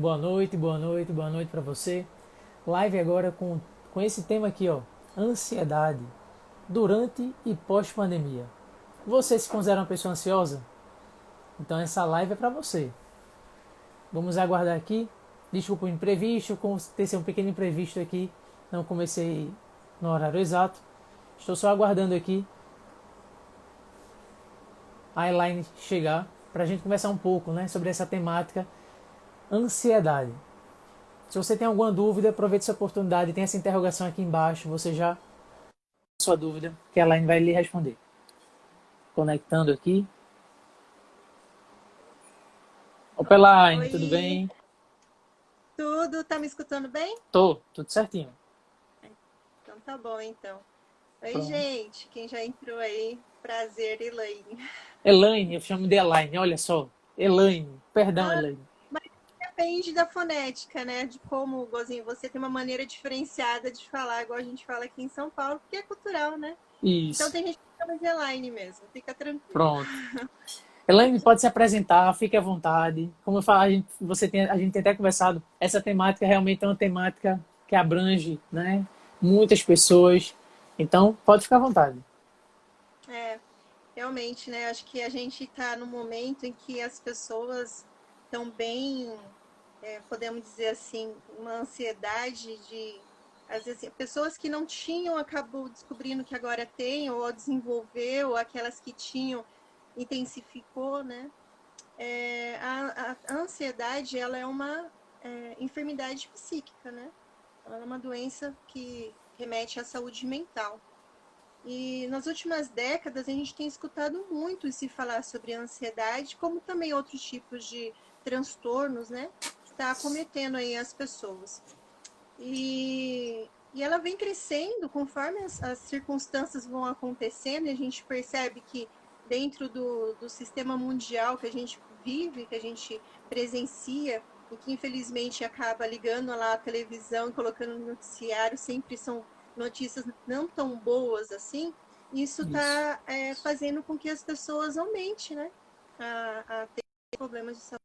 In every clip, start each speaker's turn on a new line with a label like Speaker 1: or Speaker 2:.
Speaker 1: Boa noite para você. Live agora com esse tema aqui, ó, ansiedade durante e pós-pandemia. Você se considera uma pessoa ansiosa? Então essa live é para você. Vamos aguardar aqui. Desculpa o imprevisto, aconteceu um pequeno imprevisto aqui. Não comecei no horário exato. Estou só aguardando aqui a Elaine chegar para a gente conversar um pouco, né, sobre essa temática ansiedade. Se você tem alguma dúvida, aproveite essa oportunidade, tem essa interrogação aqui embaixo, você já sua dúvida, que a Elaine vai lhe responder. Conectando aqui. Opa, Elaine, tudo
Speaker 2: Oi,
Speaker 1: bem?
Speaker 2: tudo? Tá me escutando bem?
Speaker 1: Tô, tudo certinho.
Speaker 2: Então tá bom, então. Oi,
Speaker 1: Pronto.
Speaker 2: gente, quem já entrou aí? Prazer, Elaine.
Speaker 1: Elaine, eu chamo de Elaine, olha só. Elaine, perdão,
Speaker 2: Ah,
Speaker 1: Elaine.
Speaker 2: mas depende da fonética, né? De como, Gozinho, você tem uma maneira diferenciada de falar, igual a gente fala aqui em São Paulo, porque é cultural, né? Então
Speaker 1: Isso,
Speaker 2: tem gente que chama de Elaine mesmo, fica tranquilo.
Speaker 1: pronto. Elaine, pode se apresentar, fique à vontade. Como eu falo, a gente tem até conversado, essa temática realmente é uma temática que abrange, né, muitas pessoas. Então, pode ficar à vontade.
Speaker 2: É, realmente, né? Acho que a gente tá no momento em que as pessoas estão bem, podemos dizer assim, uma ansiedade de, às vezes, pessoas que não tinham acabou descobrindo que agora tem, ou desenvolveu, aquelas que tinham intensificou, né? A ansiedade, ela é uma enfermidade psíquica, né? Ela é uma doença que remete à saúde mental. E nas últimas décadas a gente tem escutado muito se falar sobre ansiedade, como também outros tipos de transtornos, né? Que está acometendo aí as pessoas. E ela vem crescendo conforme as circunstâncias vão acontecendo, e a gente percebe que dentro do sistema mundial que a gente vive, que a gente presencia, e que infelizmente acaba ligando lá a televisão e colocando no noticiário, sempre são notícias não tão boas assim, isso
Speaker 1: Isso.
Speaker 2: está fazendo com que as pessoas aumentem, né? A ter problemas de saúde.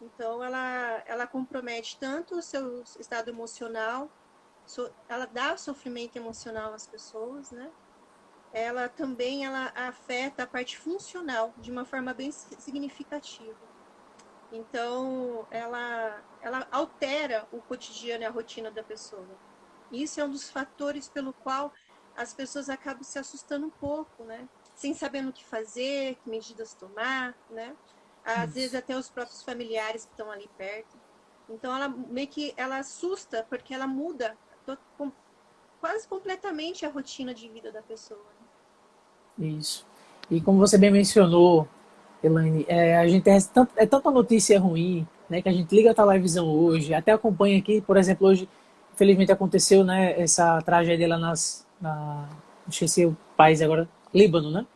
Speaker 2: Então, ela compromete tanto o seu estado emocional, ela dá sofrimento emocional às pessoas, né? Ela também ela afeta a parte funcional de uma forma bem significativa. Então, ela altera o cotidiano e a rotina da pessoa. Isso é um dos fatores pelo qual as pessoas acabam se assustando um pouco, né? Sem saber o que fazer, que medidas tomar, né? Às vezes
Speaker 1: Isso.
Speaker 2: até os próprios familiares que estão ali perto. Então ela meio que ela assusta porque ela muda quase completamente a rotina de vida da pessoa.
Speaker 1: Isso. E como você bem mencionou, Elaine, a gente é tanta notícia ruim, né, que a gente liga a televisão hoje, até acompanha aqui, por exemplo, hoje, infelizmente aconteceu, né, essa tragédia lá esqueci o país agora, Líbano, né?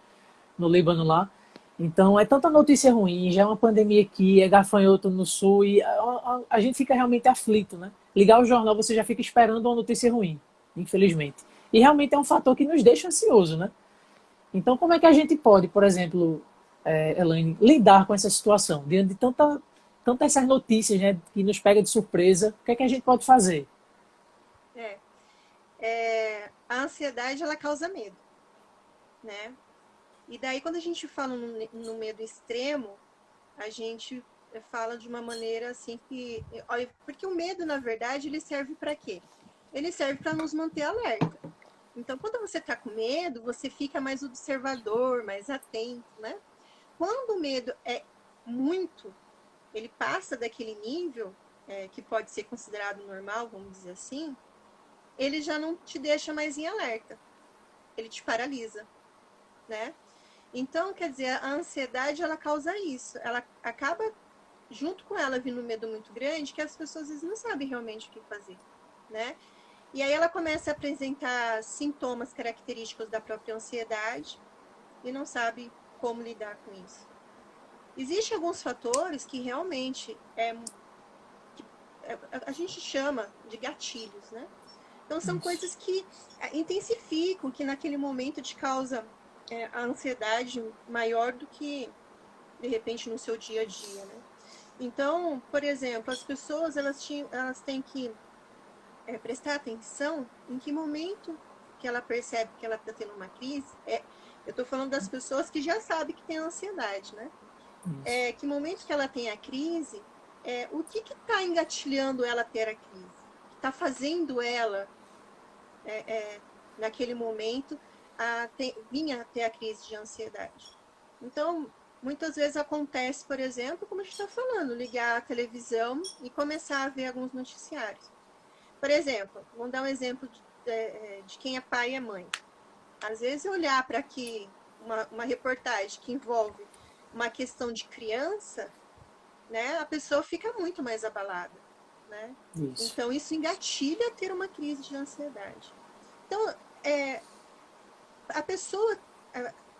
Speaker 1: No Líbano lá. Então, é tanta notícia ruim, já é uma pandemia aqui, é gafanhoto no sul, e a gente fica realmente aflito, né? Ligar o jornal, você já fica esperando uma notícia ruim, infelizmente. E realmente é um fator que nos deixa ansioso, né? Então, como é que a gente pode, por exemplo, Elaine, lidar com essa situação? Diante de tanta essas notícias, né, que nos pega de surpresa, o que é que a gente pode fazer?
Speaker 2: É, a ansiedade ela causa medo, né? E daí quando a gente fala no medo extremo, a gente fala de uma maneira assim que, olha, porque o medo na verdade ele serve para quê? Ele serve para nos manter alerta. Então, quando você está com medo, você fica mais observador, mais atento, né? Quando o medo é muito, ele passa daquele nível que pode ser considerado normal, vamos dizer assim, ele já não te deixa mais em alerta, ele te paralisa, né? Então, quer dizer, a ansiedade ela causa isso, ela acaba junto com ela vindo um medo muito grande que as pessoas às vezes não sabem realmente o que fazer, né? E aí ela começa a apresentar sintomas característicos da própria ansiedade e não sabe como lidar com isso. Existem alguns fatores que realmente a gente chama de gatilhos, né? Então são
Speaker 1: Isso.
Speaker 2: coisas que intensificam, que naquele momento te causa a ansiedade maior do que de repente, no seu dia a dia, né? Então, por exemplo, as pessoas, elas têm que prestar atenção em que momento que ela percebe que ela está tendo uma crise. Eu estou falando das pessoas que já sabem que tem ansiedade, né?
Speaker 1: Isso.
Speaker 2: Que momento que ela tem a crise, o que está engatilhando ela a ter a crise? Que está fazendo ela, naquele momento, vinha a ter a crise de ansiedade. Então, muitas vezes acontece, por exemplo, como a gente está falando, ligar a televisão e começar a ver alguns noticiários. Por exemplo, vamos dar um exemplo de quem é pai e é mãe. Às vezes, olhar para aqui uma reportagem que envolve uma questão de criança, né, a pessoa fica muito mais abalada, né?
Speaker 1: Isso.
Speaker 2: Então, isso engatilha a ter uma crise de ansiedade. Então, a pessoa,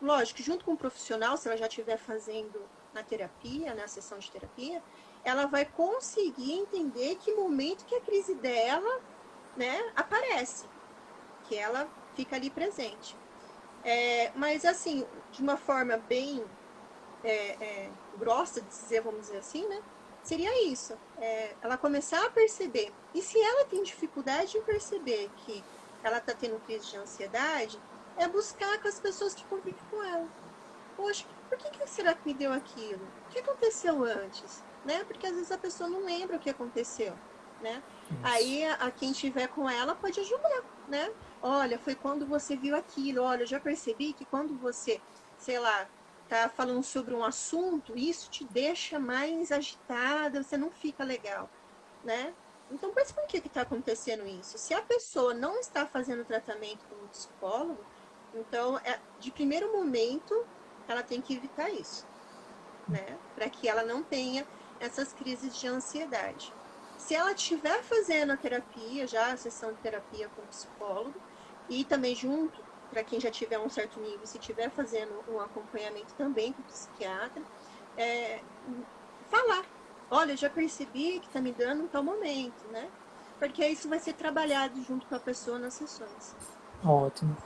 Speaker 2: lógico, junto com o profissional, se ela já estiver fazendo na terapia, na sessão de terapia, ela vai conseguir entender que momento que a crise dela, né, aparece, que ela fica ali presente. Mas, assim, de uma forma bem grossa de dizer, vamos dizer assim, né? Seria isso. Ela começar a perceber. E se ela tem dificuldade em perceber que ela está tendo crise de ansiedade, é buscar com as pessoas que convivem com ela. Poxa, por que será que me deu aquilo? O que aconteceu antes? Né? Porque às vezes a pessoa não lembra o que aconteceu. Né?
Speaker 1: Isso.
Speaker 2: Aí quem estiver com ela pode ajudar. Né? Olha, foi quando você viu aquilo. Olha, eu já percebi que quando você, sei lá, tá falando sobre um assunto, isso te deixa mais agitada, você não fica legal, né? Então, mas por que está acontecendo isso? Se a pessoa não está fazendo tratamento com um psicólogo, então, de primeiro momento, ela tem que evitar isso, né? Para que ela não tenha essas crises de ansiedade. Se ela estiver fazendo a terapia, já a sessão de terapia com o psicólogo, e também junto, para quem já tiver um certo nível, se estiver fazendo um acompanhamento também com o psiquiatra, falar, olha, já percebi que está me dando em tal momento, né? Porque isso vai ser trabalhado junto com a pessoa nas sessões.
Speaker 1: Ótimo.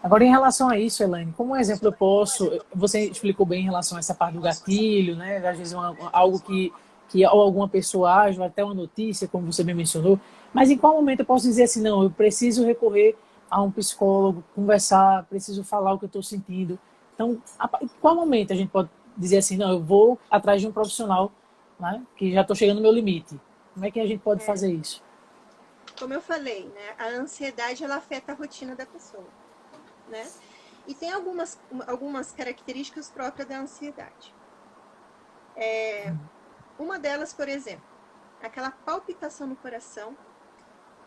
Speaker 1: Agora, em relação a isso, Elaine, como exemplo eu posso, você explicou bem em relação a essa parte do gatilho, né? Às vezes algo que ou alguma pessoa age, ou até uma notícia, como você bem mencionou, mas em qual momento eu posso dizer assim, não, eu preciso recorrer a um psicólogo, conversar, preciso falar o que eu estou sentindo. Então, em qual momento a gente pode dizer assim, não, eu vou atrás de um profissional, né, que já estou chegando no meu limite? Como é que a gente pode
Speaker 2: É,
Speaker 1: fazer isso?
Speaker 2: como eu falei, né? A ansiedade, ela afeta a rotina da pessoa, né? E tem algumas características próprias da ansiedade. Uma delas, por exemplo, aquela palpitação no coração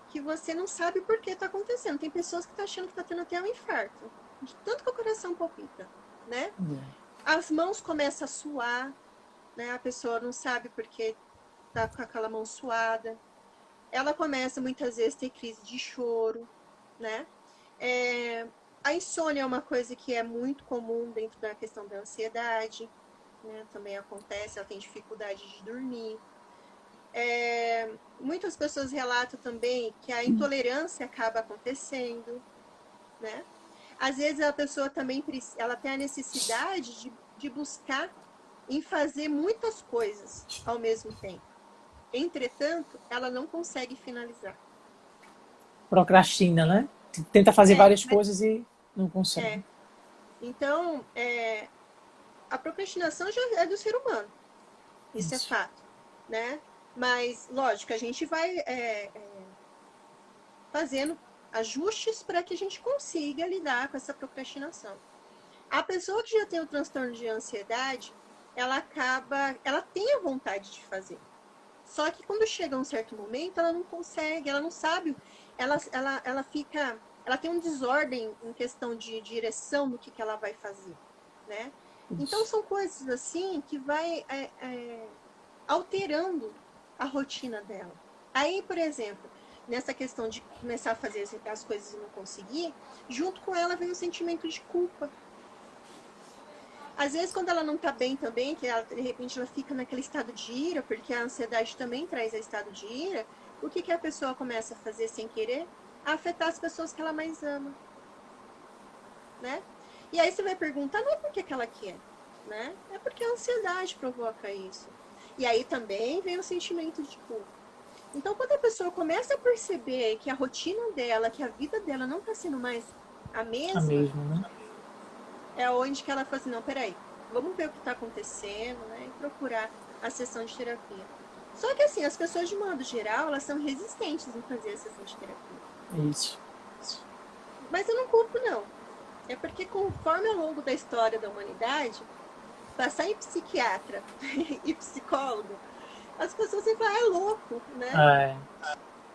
Speaker 2: que você não sabe por que está acontecendo. Tem pessoas que estão achando que está tendo até um infarto, de tanto que o coração palpita, né? As mãos começam a suar, né? A pessoa não sabe por que está com aquela mão suada. Ela começa muitas vezes a ter crise de choro, né? A insônia é uma coisa que é muito comum dentro da questão da ansiedade, né? Também acontece, ela tem dificuldade de dormir. Muitas pessoas relatam também que a intolerância acaba acontecendo, né? Às vezes a pessoa também ela tem a necessidade de buscar em fazer muitas coisas ao mesmo tempo. Entretanto, ela não consegue finalizar.
Speaker 1: Procrastina, né? Tenta fazer
Speaker 2: É,
Speaker 1: várias coisas e não consegue.
Speaker 2: é. Então, a procrastinação já é do ser humano. Isso é
Speaker 1: Isso.
Speaker 2: fato, né? Mas, lógico, a gente vai fazendo ajustes para que a gente consiga lidar com essa procrastinação. A pessoa que já tem o transtorno de ansiedade, ela tem a vontade de fazer. Só que quando chega um certo momento, ela não consegue, ela não sabe, ela tem um desordem em questão de direção do que ela vai fazer, né? Então
Speaker 1: Isso.
Speaker 2: são coisas assim que vai alterando a rotina dela. Aí, por exemplo, nessa questão de começar a fazer as coisas e não conseguir, junto com ela vem o sentimento de culpa. Às vezes, quando ela não tá bem também, que ela, de repente ela fica naquele estado de ira, porque a ansiedade também traz esse estado de ira, o que a pessoa começa a fazer sem querer? A afetar as pessoas que ela mais ama, né? E aí você vai perguntar, não é porque que ela quer, né? É porque a ansiedade provoca isso. E aí também vem o sentimento de culpa. Então, quando a pessoa começa a perceber que a rotina dela, que a vida dela não está sendo mais a
Speaker 1: A
Speaker 2: mesma,
Speaker 1: mesma, né?
Speaker 2: é onde que ela fala assim, não, peraí, vamos ver o que está acontecendo, né? E procurar a sessão de terapia. Só que assim, as pessoas de modo geral, elas são resistentes em fazer a sessão de terapia.
Speaker 1: Isso.
Speaker 2: Mas eu não culpo, não. É porque conforme ao longo da história da humanidade, passar em psiquiatra e psicólogo, as pessoas sempre falam, é louco, né?
Speaker 1: É,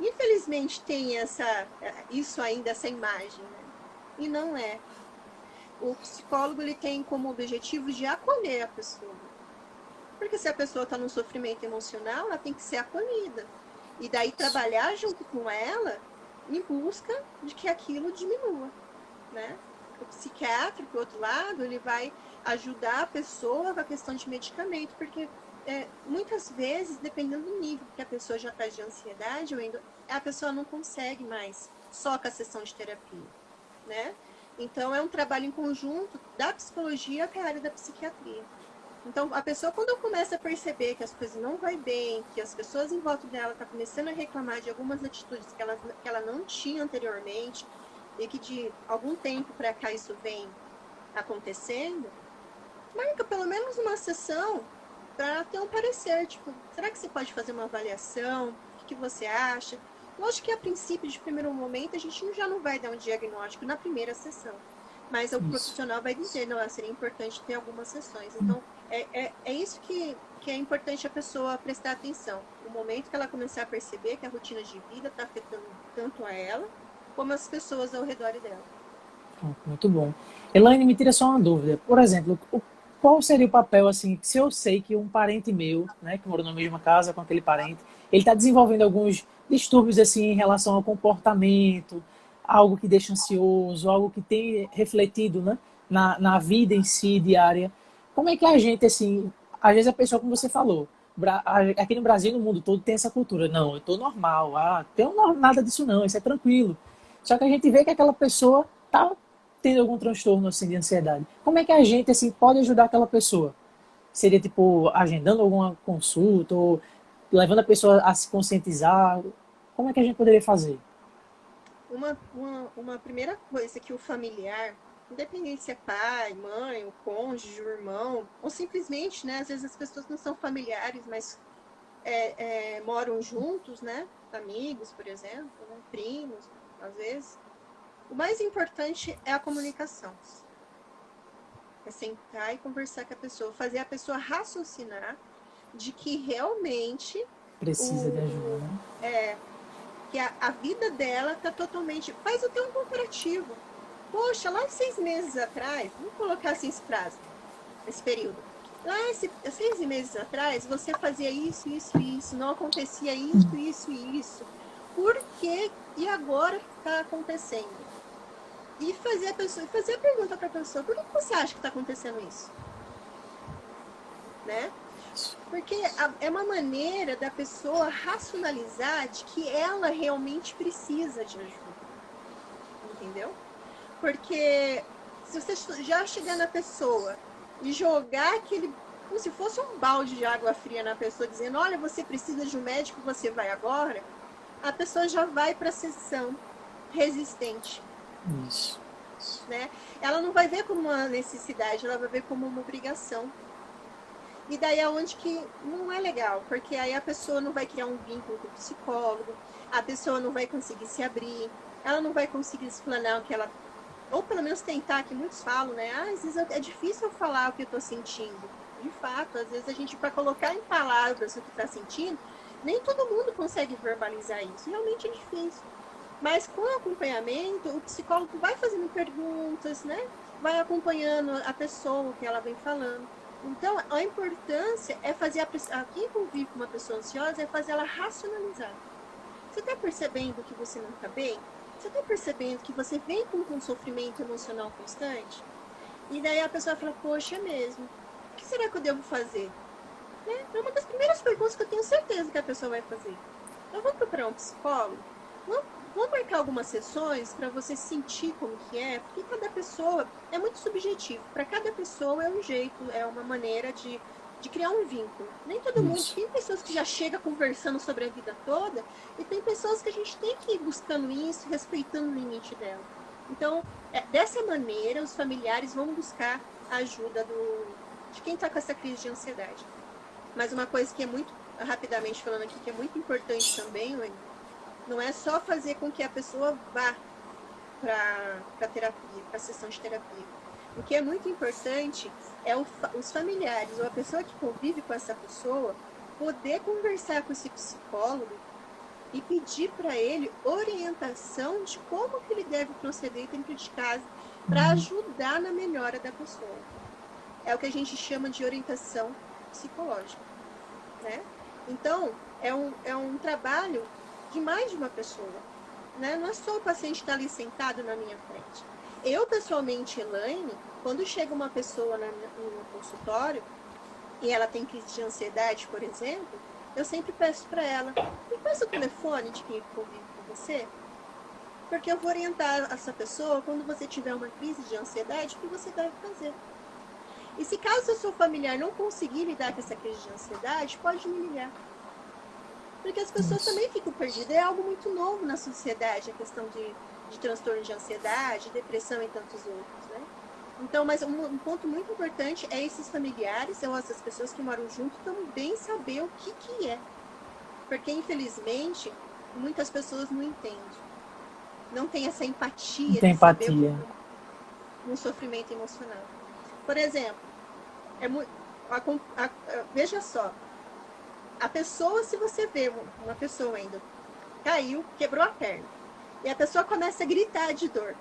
Speaker 2: Infelizmente tem isso ainda, essa imagem, né? E não é. O psicólogo ele tem como objetivo de acolher a pessoa. Porque se a pessoa está num sofrimento emocional, ela tem que ser acolhida. E daí trabalhar junto com ela em busca de que aquilo diminua, né? O psiquiatra, por outro lado, ele vai ajudar a pessoa com a questão de medicamento, porque muitas vezes, dependendo do nível que a pessoa já está de ansiedade, a pessoa não consegue mais só com a sessão de terapia, né? Então, é um trabalho em conjunto da psicologia com a área da psiquiatria. Então, a pessoa, quando começa a perceber que as coisas não vão bem, que as pessoas em volta dela estão começando a reclamar de algumas atitudes que ela não tinha anteriormente, e que de algum tempo para cá isso vem acontecendo, marca pelo menos uma sessão para ter um parecer, tipo, será que você pode fazer uma avaliação? O que você acha? Lógico que a princípio, de primeiro momento, a gente já não vai dar um diagnóstico na primeira sessão, mas o profissional vai dizer, não, seria importante ter algumas sessões. Então, é isso que é importante a pessoa prestar atenção. O momento que ela começar a perceber que a rotina de vida está afetando tanto a ela, como as pessoas ao redor dela.
Speaker 1: muito bom. Elaine, me tira só uma dúvida. Por exemplo, qual seria o papel, assim, se eu sei que um parente meu, né, que mora na mesma casa com aquele parente, ele está desenvolvendo alguns distúrbios, assim, em relação ao comportamento, algo que deixa ansioso, algo que tem refletido, né, na vida em si, diária. Como é que a gente, assim, às vezes a pessoa, como você falou, aqui no Brasil e no mundo todo tem essa cultura, não, eu estou normal, tem nada disso não, isso é tranquilo. Só que a gente vê que aquela pessoa está tendo algum transtorno assim, de ansiedade. Como é que a gente assim, pode ajudar aquela pessoa? Seria tipo agendando alguma consulta ou levando a pessoa a se conscientizar? Como é que a gente poderia fazer?
Speaker 2: Uma primeira coisa que o familiar, independente se é pai, mãe, o cônjuge, o irmão, ou simplesmente, né, às vezes as pessoas não são familiares, mas moram juntos, né, amigos, por exemplo, né, primos, às vezes. O mais importante é a comunicação. É sentar e conversar com a pessoa, fazer a pessoa raciocinar de que realmente
Speaker 1: Precisa de ajuda, né?
Speaker 2: que a vida dela está totalmente. Faz até um comparativo. Poxa, lá 6 meses atrás, vamos colocar assim esse prazo, esse período. Lá 6 meses atrás, você fazia isso, isso, isso, não acontecia isso, isso e isso. Por quê? E agora está acontecendo? E fazer a pergunta para a pessoa, por que você acha que está acontecendo isso? Né? Porque é uma maneira da pessoa racionalizar de que ela realmente precisa de ajuda. Entendeu? Porque se você já chegar na pessoa e jogar aquele, como se fosse um balde de água fria na pessoa, dizendo, olha, você precisa de um médico, você vai agora, a pessoa já vai para a sessão resistente.
Speaker 1: Isso.
Speaker 2: Né? Ela não vai ver como uma necessidade, ela vai ver como uma obrigação. E daí é onde que não é legal, porque aí a pessoa não vai criar um vínculo com o psicólogo, a pessoa não vai conseguir se abrir, ela não vai conseguir explanar o que ela... Ou pelo menos tentar, que muitos falam, né? Às vezes é difícil eu falar o que eu tô sentindo. De fato, às vezes a gente, para colocar em palavras o que tá sentindo, nem todo mundo consegue verbalizar isso. Realmente é difícil. Mas com o acompanhamento, o psicólogo vai fazendo perguntas, né? Vai acompanhando a pessoa, o que ela vem falando. Então, a importância é fazer quem convive com uma pessoa ansiosa é fazer ela racionalizar. Você está percebendo que você não está bem? Você está percebendo que você vem com um sofrimento emocional constante? E daí a pessoa fala, poxa, é mesmo. O que será que eu devo fazer? Né? É uma das primeiras perguntas que eu tenho certeza que a pessoa vai fazer. Então, vamos procurar um psicólogo? Vamos Vamos marcar algumas sessões para você sentir como que é, porque cada pessoa é muito subjetivo. Para cada pessoa é um jeito, é uma maneira de criar um vínculo. Nem todo mundo.
Speaker 1: Isso.
Speaker 2: Tem pessoas que já chegam conversando sobre a vida toda, e tem pessoas que a gente tem que ir buscando isso, respeitando o limite dela. Então, dessa maneira, os familiares vão buscar a ajuda de quem está com essa crise de ansiedade. Mas uma coisa que é muito, rapidamente falando aqui, que é muito importante também, Wendy, não é só fazer com que a pessoa vá para terapia, para a sessão de terapia. O que é muito importante é os familiares ou a pessoa que convive com essa pessoa poder conversar com esse psicólogo e pedir para ele orientação de como que ele deve proceder dentro de casa para ajudar na melhora da pessoa. É o que a gente chama de orientação psicológica, né? Então, é um trabalho de mais de uma pessoa, né? Não é só o paciente estar ali sentado na minha frente. Eu, pessoalmente, Elaine, quando chega uma pessoa no meu consultório e ela tem crise de ansiedade, por exemplo, eu sempre peço para ela, me passa o telefone de quem convive com você, porque eu vou orientar essa pessoa quando você tiver uma crise de ansiedade, o que você deve fazer. E se caso o seu familiar não conseguir lidar com essa crise de ansiedade, pode me ligar. Porque as pessoas também ficam perdidas. É algo muito novo na sociedade, a questão de transtorno de ansiedade, depressão e tantos outros, né? Então, mas um ponto muito importante é esses familiares, ou essas pessoas que moram junto, também saber o que é. Porque, infelizmente, muitas pessoas não entendem. Não tem essa empatia
Speaker 1: Tem
Speaker 2: de saber
Speaker 1: empatia.
Speaker 2: um sofrimento emocional. Por exemplo, veja só, a pessoa, se você vê uma pessoa ainda caiu, quebrou a perna, e a pessoa começa a gritar de dor,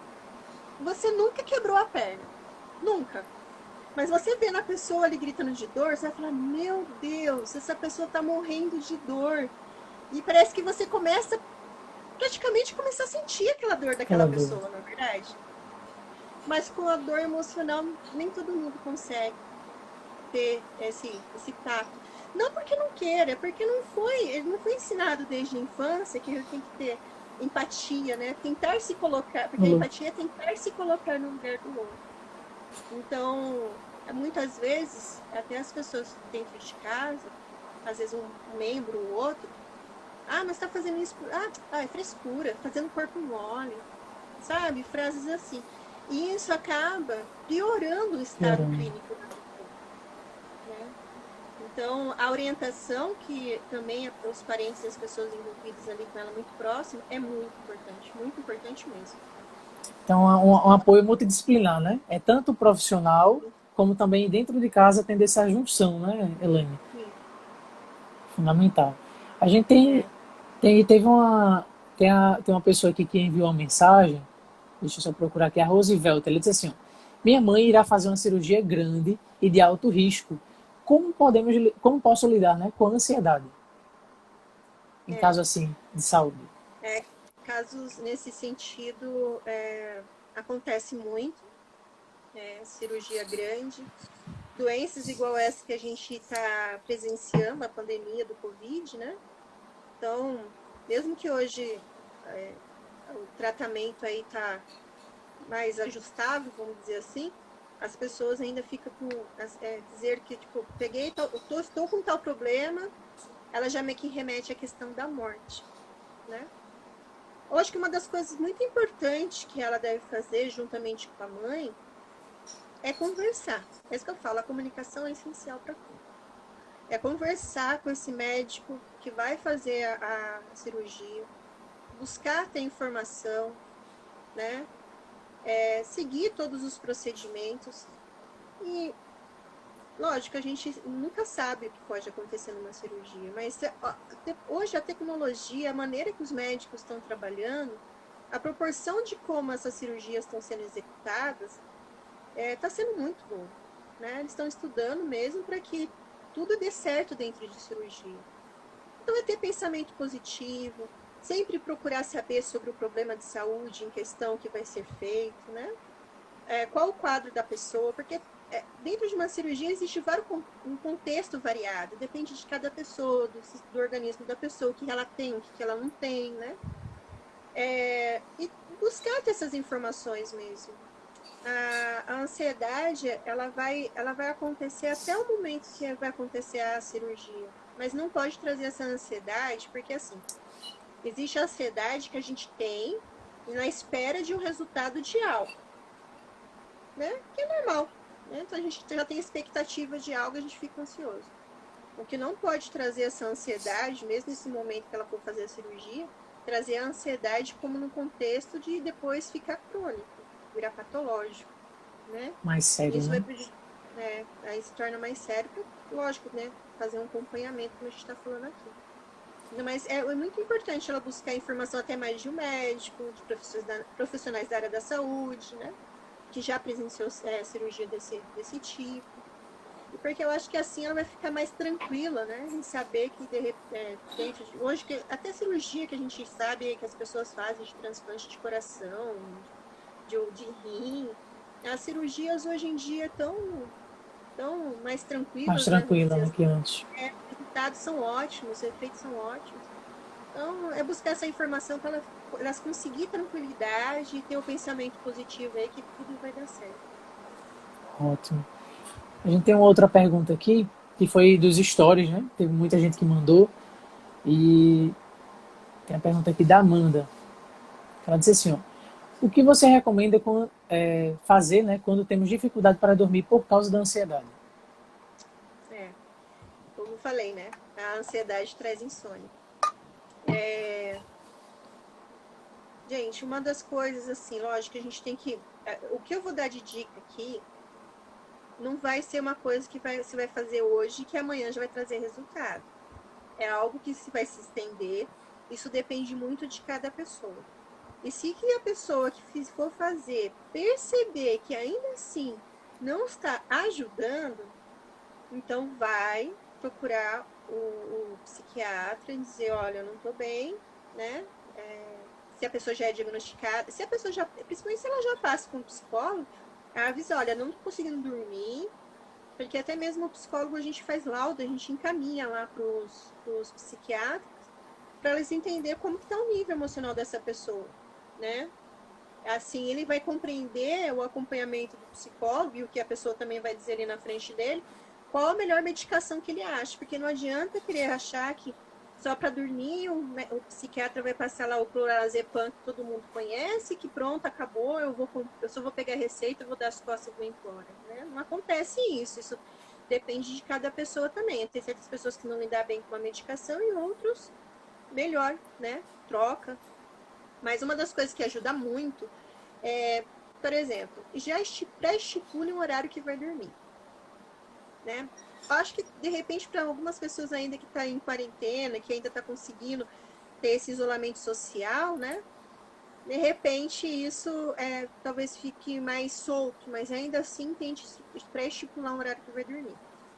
Speaker 2: você nunca quebrou a perna, nunca. Mas você vê na pessoa ali gritando de dor, você vai falar, meu Deus, essa pessoa tá morrendo de dor. E parece que você começa, praticamente começar a sentir aquela dor daquela pessoa, na verdade. Mas com a dor emocional, nem todo mundo consegue ter esse tato. Não porque não queira, é porque ele não foi ensinado desde a infância que ele tem que ter empatia, né? Tentar se colocar, porque a empatia é tentar se colocar no lugar do outro. Então, muitas vezes, até as pessoas dentro de casa, às vezes um membro ou outro, mas tá fazendo isso, é frescura, fazendo corpo mole, sabe? Frases assim. E isso acaba piorando o estado clínico da pessoa, né? Então, a orientação que também os parentes e as pessoas envolvidas ali com ela muito próximo é muito importante mesmo.
Speaker 1: Então, um apoio multidisciplinar, né? É tanto profissional, como também dentro de casa tendo essa junção, né, Elaine?
Speaker 2: Sim.
Speaker 1: Fundamental. A gente tem uma pessoa aqui que enviou uma mensagem, deixa eu só procurar aqui, a Rosivelta, ele disse assim, ó, minha mãe irá fazer uma cirurgia grande e de alto risco. Como posso lidar, né, com a ansiedade? Em caso assim, de saúde.
Speaker 2: Casos nesse sentido, acontece muito, cirurgia grande, doenças igual essa que a gente está presenciando, a pandemia do Covid, né? Então, mesmo que hoje o tratamento aí está mais ajustável, vamos dizer assim, as pessoas ainda ficam com dizer que, tipo, estou com tal problema, ela já meio que remete à questão da morte, né? Eu acho que uma das coisas muito importantes que ela deve fazer, juntamente com a mãe, é conversar. É isso que eu falo, a comunicação é essencial para tudo. É conversar com esse médico que vai fazer a cirurgia, buscar ter informação, né? Seguir todos os procedimentos. E, lógico, a gente nunca sabe o que pode acontecer numa cirurgia, mas hoje a tecnologia, a maneira que os médicos estão trabalhando, a proporção de como essas cirurgias estão sendo executadas, está sendo muito boa, né? Eles estão estudando mesmo para que tudo dê certo dentro de cirurgia. Então, é ter pensamento positivo, sempre procurar saber sobre o problema de saúde em questão que vai ser feito, né? Qual o quadro da pessoa, porque dentro de uma cirurgia existe um contexto variado, depende de cada pessoa, do organismo da pessoa, o que ela tem, o que ela não tem, né? E buscar ter essas informações mesmo. A ansiedade, ela vai acontecer até o momento que vai acontecer a cirurgia. Mas não pode trazer essa ansiedade, porque assim, existe a ansiedade que a gente tem na espera de um resultado de algo, né? Que é normal, né? Então a gente já tem expectativa de algo, a gente fica ansioso. O que não pode trazer essa ansiedade, mesmo nesse momento que ela for fazer a cirurgia, trazer a ansiedade como no contexto de depois ficar crônico, virar patológico, né?
Speaker 1: Mais sério,
Speaker 2: Isso vai
Speaker 1: né?
Speaker 2: prejudicar, aí se torna mais sério, lógico, né? Fazer um acompanhamento, como a gente está falando aqui. Mas é muito importante ela buscar informação até mais de um médico, de profissionais da área da saúde, né? Que já presenciou cirurgia desse tipo. E porque eu acho que assim ela vai ficar mais tranquila, né? Em saber que dentro de. Hoje, até cirurgia que a gente sabe que as pessoas fazem de transplante de coração, de rim. As cirurgias hoje em dia tão mais
Speaker 1: Mais
Speaker 2: tranquilas, né? Vamos
Speaker 1: tranquila,
Speaker 2: dizer
Speaker 1: né,
Speaker 2: assim.
Speaker 1: que antes.
Speaker 2: Os resultados são ótimos, os efeitos são ótimos. Então, é buscar essa informação para elas conseguir tranquilidade e ter o pensamento positivo aí que tudo vai dar certo.
Speaker 1: Ótimo. A gente tem uma outra pergunta aqui, que foi dos stories, né? Teve muita gente que mandou. E tem a pergunta aqui da Amanda. Ela disse assim, ó, o que você recomenda fazer, né, quando temos dificuldade para dormir por causa da ansiedade?
Speaker 2: É, como eu falei, né? A ansiedade traz insônia. Gente, uma das coisas, assim, lógico que a gente tem que. O que eu vou dar de dica aqui não vai ser uma coisa que você vai fazer hoje e que amanhã já vai trazer resultado. É algo que se vai se estender. Isso depende muito de cada pessoa. E se que a pessoa que for fazer perceber que ainda assim não está ajudando, então vai procurar o psiquiatra e dizer, olha, eu não estou bem, né? Se a pessoa já é diagnosticada, se a pessoa já, principalmente se ela já passa com um psicólogo, ela avisa, olha, não estou conseguindo dormir, porque até mesmo o psicólogo a gente faz laudo, a gente encaminha lá para os psiquiatras, para eles entenderem como está o nível emocional dessa pessoa, né? Assim, ele vai compreender o acompanhamento do psicólogo e o que a pessoa também vai dizer ali na frente dele, qual a melhor medicação que ele acha, porque não adianta querer achar que só para dormir o psiquiatra vai passar lá o clorazepam que todo mundo conhece, que pronto, acabou, eu só vou pegar a receita, vou dar as costas e vou embora. Né? Não acontece isso depende de cada pessoa também. Tem certas pessoas que não lidam bem com a medicação e outros melhor, né? Troca. Mas uma das coisas que ajuda muito por exemplo, já pré-estipule um horário que vai dormir, né? Eu acho que, de repente, para algumas pessoas ainda que está em quarentena, que ainda está conseguindo ter esse isolamento social, né? De repente, isso talvez fique mais solto, mas ainda assim tente pré-estipular um horário que vai dormir.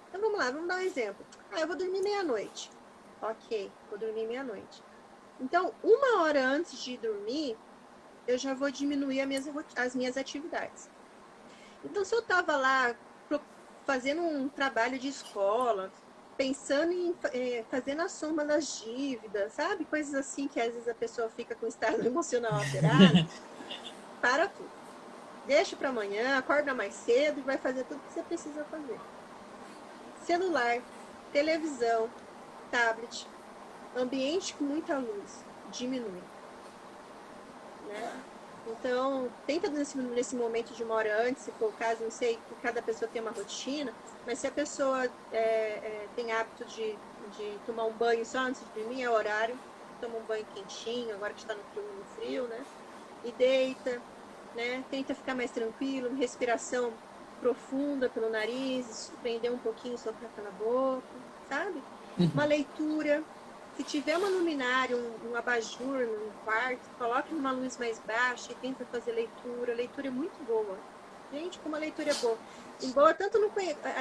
Speaker 2: Então, vamos lá, vamos dar um exemplo. Eu vou dormir meia-noite. Ok, vou dormir meia-noite. Então, uma hora antes de dormir, eu já vou diminuir as minhas atividades. Então, se eu estava lá fazendo um trabalho de escola, pensando em fazendo a soma das dívidas, sabe? Coisas assim que às vezes a pessoa fica com o estado emocional alterado, para tudo. Deixa para amanhã, acorda mais cedo e vai fazer tudo que você precisa fazer. Celular, televisão, tablet, ambiente com muita luz, diminui. Né? Então, tenta nesse momento de uma hora antes, se for o caso, não sei, que cada pessoa tem uma rotina, mas se a pessoa tem hábito de tomar um banho só antes de dormir, é horário, toma um banho quentinho, agora que está no frio, né? E deita, né? Tenta ficar mais tranquilo, respiração profunda pelo nariz, prender um pouquinho, soprar pela boca, sabe? Uma leitura, se tiver uma luminária, um abajur no quarto, coloque numa luz mais baixa e tenta fazer leitura. Leitura é muito boa. Gente, como a leitura é boa. E boa tanto no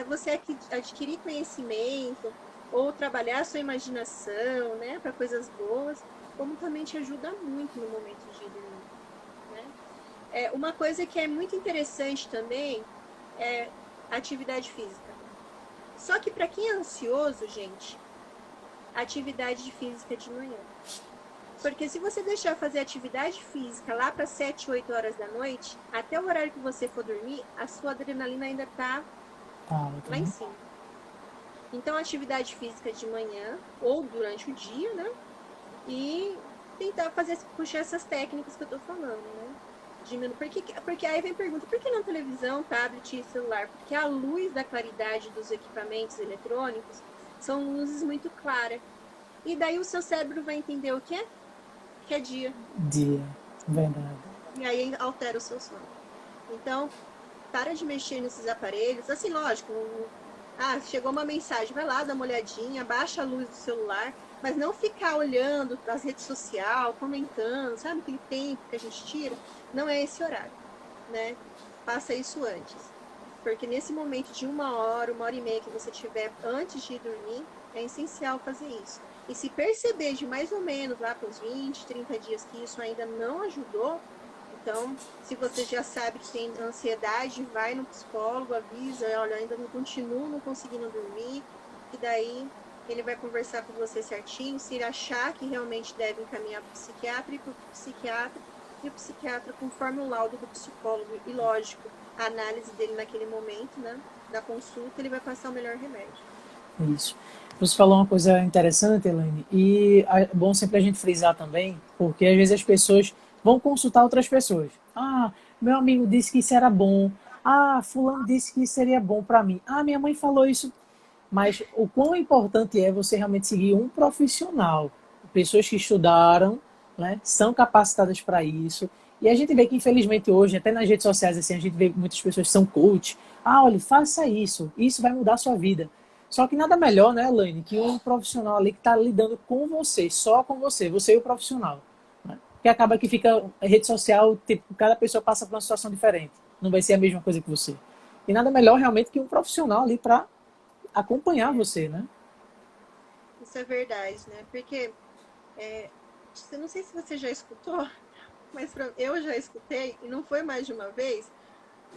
Speaker 2: você adquirir conhecimento ou trabalhar a sua imaginação, né, para coisas boas, como também te ajuda muito no momento de dormir, né? Uma coisa que é muito interessante também é atividade física. Só que para quem é ansioso, gente, atividade física de manhã. Porque se você deixar fazer atividade física lá para 7, 8 horas da noite, até o horário que você for dormir, a sua adrenalina ainda está
Speaker 1: Tá,
Speaker 2: lá em
Speaker 1: ótimo.
Speaker 2: cima. Então, atividade física de manhã ou durante o dia, né? E tentar fazer, puxar essas técnicas que eu tô falando, né? Diminuir. Porque aí vem a pergunta, por que não televisão, tablet e celular? Porque a luz da claridade dos equipamentos eletrônicos são luzes muito claras. E daí o seu cérebro vai entender o quê? Que é dia.
Speaker 1: Dia. Verdade.
Speaker 2: E aí altera o seu sono. Então, para de mexer nesses aparelhos. Assim, lógico, chegou uma mensagem, vai lá, dá uma olhadinha, baixa a luz do celular, mas não ficar olhando as redes sociais, comentando, sabe? Aquele tempo que a gente tira. Não é esse horário, né? Faça isso antes. Porque nesse momento de 1 hora e meia que você tiver antes de dormir, é essencial fazer isso. E se perceber de mais ou menos lá para os 20, 30 dias que isso ainda não ajudou, então, se você já sabe que tem ansiedade, vai no psicólogo, avisa, olha, ainda não continuo não conseguindo dormir, e daí ele vai conversar com você certinho, se ele achar que realmente deve encaminhar para o psiquiatra, e para o psiquiatra, e o psiquiatra, conforme o laudo do psicólogo, e lógico, a análise dele naquele momento, né, da consulta, ele vai passar o melhor remédio.
Speaker 1: Isso. Você falou uma coisa interessante, Elaine, e é bom sempre a gente frisar também, porque às vezes as pessoas vão consultar outras pessoas. Ah, meu amigo disse que isso era bom. Ah, fulano disse que isso seria bom para mim. Ah, minha mãe falou isso. Mas o quão importante é você realmente seguir um profissional, pessoas que estudaram, né, são capacitadas para isso. E a gente vê que, infelizmente, hoje, até nas redes sociais, assim, a gente vê muitas pessoas que são coach. Ah, olha, faça isso vai mudar a sua vida. Só que nada melhor, né, Elaine, que um profissional ali que está lidando com você, só com você e o profissional. Né? Porque acaba que fica rede social, tipo, cada pessoa passa por uma situação diferente. Não vai ser a mesma coisa que você. E nada melhor realmente que um profissional ali para acompanhar
Speaker 2: É,
Speaker 1: você, né?
Speaker 2: isso é verdade, né? Porque, eu não sei se você já escutou, mas eu já escutei, e não foi mais de uma vez,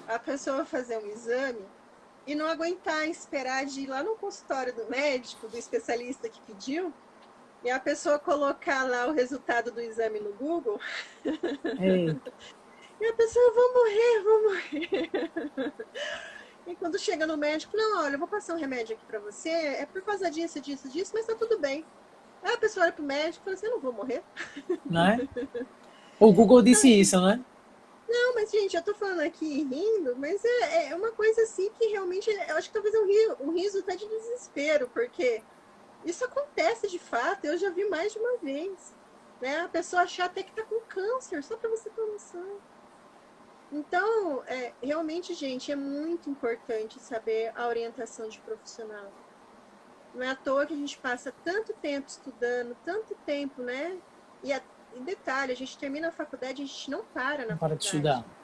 Speaker 2: a pessoa fazer um exame e não aguentar esperar de ir lá no consultório do médico, do especialista que pediu, e a pessoa colocar lá o resultado do exame no Google,
Speaker 1: Eita,
Speaker 2: e a pessoa, vou morrer, vou morrer. E quando chega no médico, não, olha, eu vou passar um remédio aqui pra você, é por causa disso, disso, disso, mas tá tudo bem. Aí a pessoa olha pro médico e fala assim, eu não vou morrer.
Speaker 1: né? O Google
Speaker 2: Então,
Speaker 1: disse isso, né?
Speaker 2: não, mas gente, eu tô falando aqui rindo, mas é uma coisa assim que realmente, eu acho que talvez um riso tá de desespero, porque isso acontece de fato, eu já vi mais de uma vez. Né? A pessoa achar até que tá com câncer, só para você ter noção. Então, realmente, gente, é muito importante saber a orientação de profissional. Não é à toa que a gente passa tanto tempo estudando, tanto tempo, né? E detalhe, a gente termina a faculdade, a gente não para na
Speaker 1: Não para de estudar.
Speaker 2: faculdade.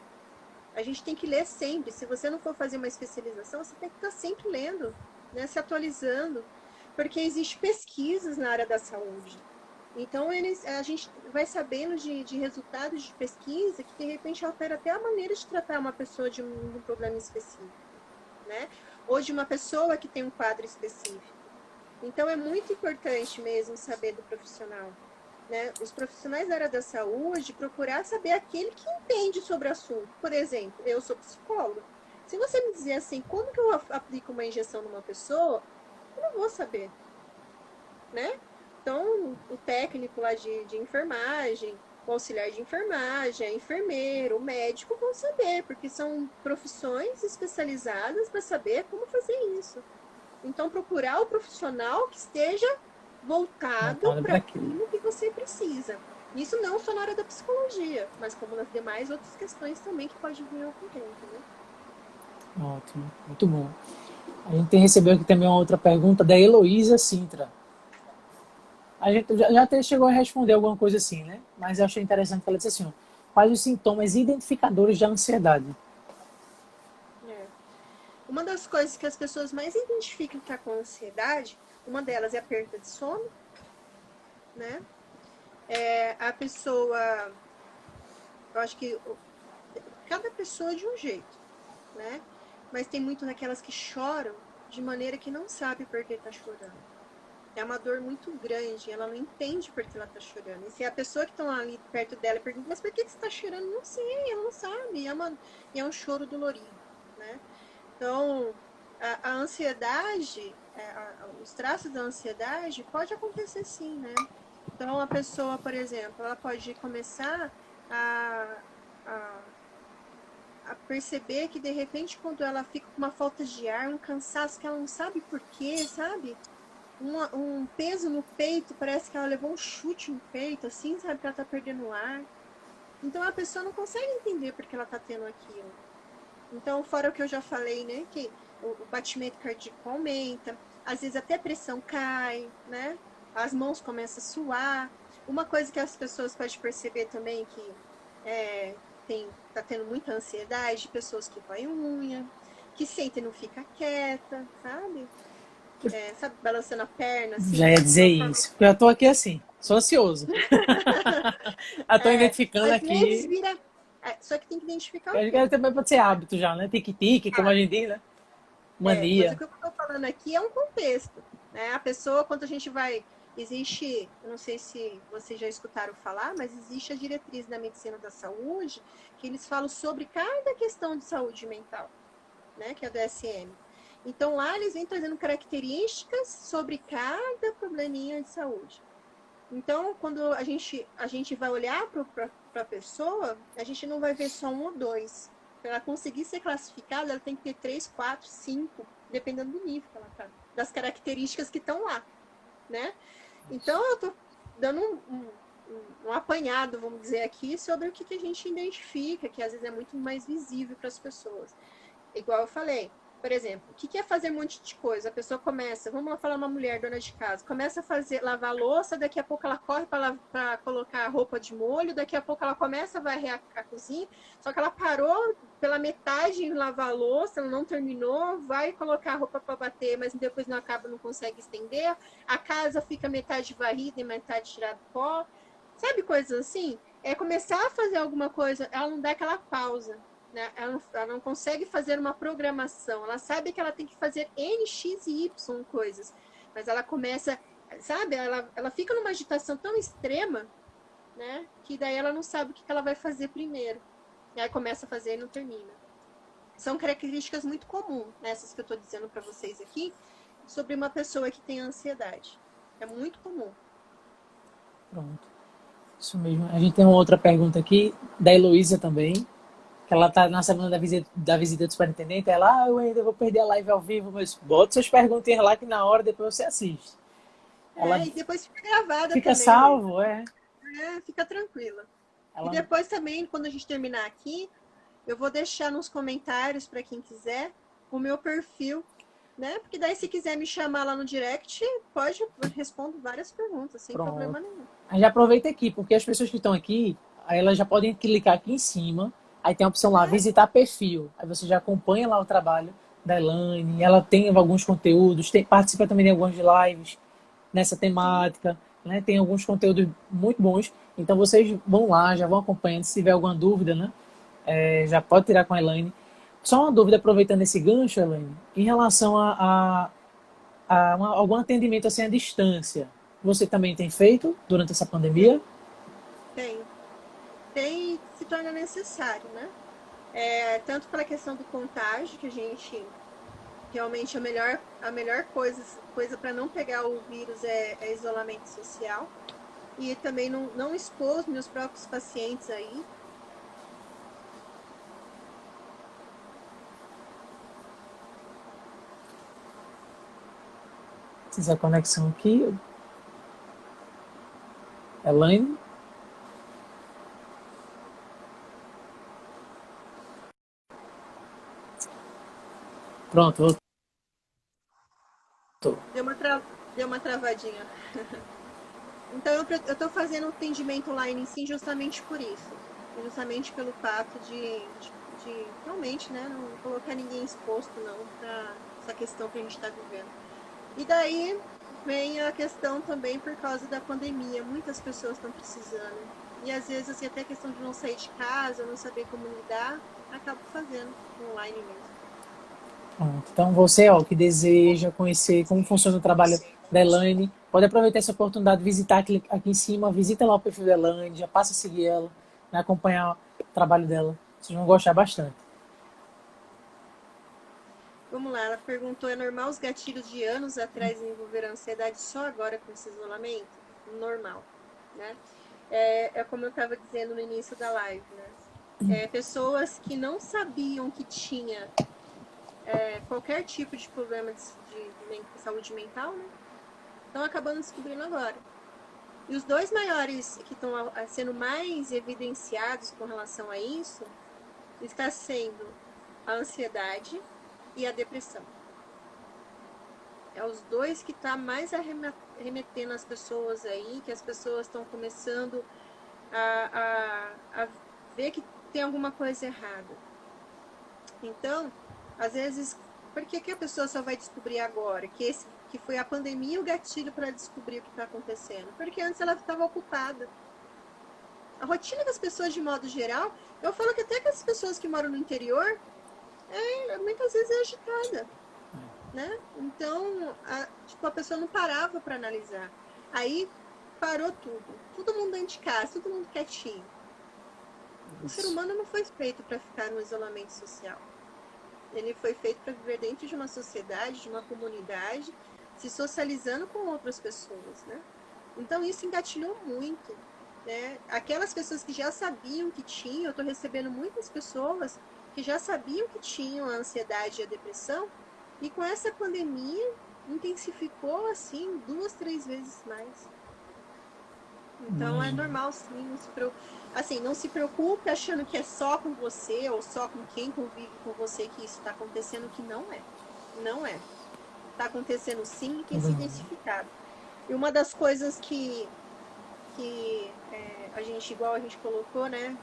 Speaker 2: A gente tem que ler sempre. Se você não for fazer uma especialização, você tem que estar sempre lendo, né? Se atualizando. Porque existe pesquisas na área da saúde. Então, a gente vai sabendo de resultados de pesquisa que, de repente, altera até a maneira de tratar uma pessoa de um problema específico, né? Ou de uma pessoa que tem um quadro específico. Então, é muito importante mesmo saber do profissional. Né? Os profissionais da área da saúde procurar saber aquele que entende sobre o assunto. Por exemplo, eu sou psicóloga. Se você me dizer assim, como que eu aplico uma injeção numa pessoa, eu não vou saber, né? Então, o técnico lá de enfermagem, o auxiliar de enfermagem, a enfermeira, o médico vão saber, porque são profissões especializadas para saber como fazer isso. Então, procurar o profissional que esteja voltado
Speaker 1: Voltada
Speaker 2: para
Speaker 1: para aquilo.
Speaker 2: aquilo que você precisa. Isso não só na área da psicologia, mas como nas demais outras questões também que pode vir ocorrendo, né?
Speaker 1: Ótimo, muito bom. A gente tem recebido aqui também uma outra pergunta da Heloísa Sintra. A gente já até chegou a responder alguma coisa assim, né? Mas eu achei interessante que ela disse assim, ó, quais os sintomas identificadores da ansiedade?
Speaker 2: É. Uma das coisas que as pessoas mais identificam que está com ansiedade, uma delas é a perda de sono, né? A pessoa, eu acho que cada pessoa é de um jeito, né? Mas tem muito daquelas que choram de maneira que não sabe por que está chorando. é uma dor muito grande, ela não entende por que ela está chorando. E se a pessoa que está ali perto dela pergunta, mas por que você está chorando? Não sei, ela não sabe. É um choro dolorido, né? Então, a ansiedade, os traços da ansiedade pode acontecer sim, né? Então, a pessoa, por exemplo, ela pode começar a, a, a perceber que, de repente, quando ela fica com uma falta de ar, um cansaço que ela não sabe por quê, sabe? Um peso no peito, parece que ela levou um chute no peito, assim, sabe? Que ela tá perdendo o ar. Então, a pessoa não consegue entender por que ela tá tendo aquilo. Então, fora o que eu já falei, né? Que o batimento cardíaco aumenta, às vezes até a pressão cai, né? As mãos começam a suar. Uma coisa que as pessoas podem perceber também que tá tendo muita ansiedade, pessoas que roem unha, que sentem e não fica quieta, sabe? Sabe, balançando a perna,
Speaker 1: Já
Speaker 2: assim,
Speaker 1: ia
Speaker 2: de
Speaker 1: dizer
Speaker 2: uma forma.
Speaker 1: isso. Porque eu tô aqui assim, sou ansioso. Eu tô identificando
Speaker 2: Às vezes
Speaker 1: aqui.
Speaker 2: vira. Só que tem que identificar o
Speaker 1: Acho
Speaker 2: quê?
Speaker 1: que também pode ser hábito já, né? Tique-tique, como a gente diz, né?
Speaker 2: Mas o
Speaker 1: Mania.
Speaker 2: que eu estou falando aqui é um contexto, né? A pessoa, quando a gente vai. Existe, eu não sei se vocês já escutaram falar, mas existe a diretriz da medicina da saúde, que eles falam sobre cada questão de saúde mental, né? Que é a DSM. Então lá eles vêm trazendo características sobre cada probleminha de saúde. Então, quando a gente vai olhar para a pessoa, a gente não vai ver só um ou dois. Para ela conseguir ser classificada, ela tem que ter 3, 4, 5, dependendo do nível que ela está, das características que estão lá, né? Então, eu estou dando um apanhado, vamos dizer aqui, sobre o que a gente identifica, que às vezes é muito mais visível para as pessoas. Igual eu falei, por exemplo, o que é fazer um monte de coisa? A pessoa começa, vamos lá falar uma mulher dona de casa, começa a lavar a louça, daqui a pouco ela corre para colocar a roupa de molho, daqui a pouco ela começa a varrer a cozinha, só que ela parou pela metade em lavar a louça, ela não terminou, vai colocar a roupa para bater, mas depois não acaba, não consegue estender, a casa fica metade varrida e metade tirada do pó, sabe coisas assim? É começar a fazer alguma coisa, ela não dá aquela pausa, né? Ela não consegue fazer uma programação. Ela sabe que ela tem que fazer N, X e Y coisas. Mas ela começa, sabe? Ela fica numa agitação tão extrema, né? Que daí ela não sabe o que ela vai fazer primeiro. E aí começa a fazer e não termina. São características muito comuns, essas que eu estou dizendo para vocês aqui, sobre uma pessoa que tem ansiedade. É muito comum.
Speaker 1: Pronto. Isso mesmo. A gente tem uma outra pergunta aqui, da Heloísa também, que ela tá na semana da visita do superintendente. Ela, eu ainda vou perder a live ao vivo, mas bota suas perguntinhas lá que na hora depois você assiste. Ela
Speaker 2: E depois fica gravada
Speaker 1: fica
Speaker 2: também, Luiz.
Speaker 1: salvo, é.
Speaker 2: Fica tranquila. E
Speaker 1: Ela,
Speaker 2: depois também, quando a gente terminar aqui, eu vou deixar nos comentários para quem quiser o meu perfil, né? Porque daí se quiser me chamar lá no direct, eu respondo várias perguntas, sem
Speaker 1: pronto.
Speaker 2: problema nenhum.
Speaker 1: A gente já aproveita aqui, porque as pessoas que estão aqui, aí elas já podem clicar aqui em cima, aí tem a opção lá, visitar perfil. Aí você já acompanha lá o trabalho da Elaine, ela tem alguns conteúdos, participa também de algumas lives nessa temática, né? Tem alguns conteúdos muito bons. Então vocês vão lá, já vão acompanhando. Se tiver alguma dúvida, né? Já pode tirar com a Elaine. Só uma dúvida, aproveitando esse gancho, Elaine, em relação a algum atendimento assim à distância. Você também tem feito durante essa pandemia?
Speaker 2: Tem. Tem, se torna necessário, né? Tanto pela questão do contágio, que a gente realmente a melhor coisa para não pegar o vírus é isolamento social. E também não expor meus próprios pacientes aí.
Speaker 1: Fiz a conexão aqui. Elaine? Pronto, voltou.
Speaker 2: Deu uma travadinha. Então, eu estou fazendo o atendimento online em si justamente por isso. Justamente pelo fato de realmente, né, não colocar ninguém exposto, não, para essa questão que a gente está vivendo. E daí vem a questão também por causa da pandemia. Muitas pessoas estão precisando. E às vezes, assim, até a questão de não sair de casa, não saber como lidar, acabo fazendo online mesmo.
Speaker 1: Pronto. Então você, ó, que deseja conhecer como funciona o trabalho da Elaine, pode aproveitar essa oportunidade de visitar aqui em cima, visita lá o perfil da Elaine, já passa a seguir ela, né, acompanhar o trabalho dela. Vocês vão gostar bastante.
Speaker 2: Vamos lá, ela perguntou, é normal os gatilhos de anos atrás desenvolver ansiedade só agora com esse isolamento? Normal, né? É como eu estava dizendo no início da live, né? Pessoas que não sabiam que tinha qualquer tipo de problema de saúde mental, né? Estão acabando descobrindo agora. E os dois maiores que estão sendo mais evidenciados com relação a isso está sendo a ansiedade e a depressão. É os dois que está mais remetendo as pessoas aí, que as pessoas estão começando a ver que tem alguma coisa errada. Então, às vezes, por que a pessoa só vai descobrir agora? Que foi a pandemia o gatilho para descobrir o que está acontecendo? Porque antes ela estava ocupada. A rotina das pessoas, de modo geral, eu falo que até que as pessoas que moram no interior, muitas vezes é agitada, né? Então, a pessoa não parava para analisar. Aí parou tudo. Todo mundo dentro de casa, todo mundo quietinho. O ser humano não foi feito para ficar no isolamento social. Ele foi feito para viver dentro de uma sociedade, de uma comunidade, se socializando com outras pessoas, né? Então isso engatilhou muito, né? Aquelas pessoas que já sabiam que tinham, eu estou recebendo muitas pessoas que já sabiam que tinham a ansiedade e a depressão, e com essa pandemia intensificou assim 2, 3 vezes mais. Então é normal, sim, não se preocupe achando que é só com você ou só com quem convive com você que isso está acontecendo, que não é. Não é. Está acontecendo sim e tem se intensificado. E uma das coisas que a gente, igual a gente colocou, né,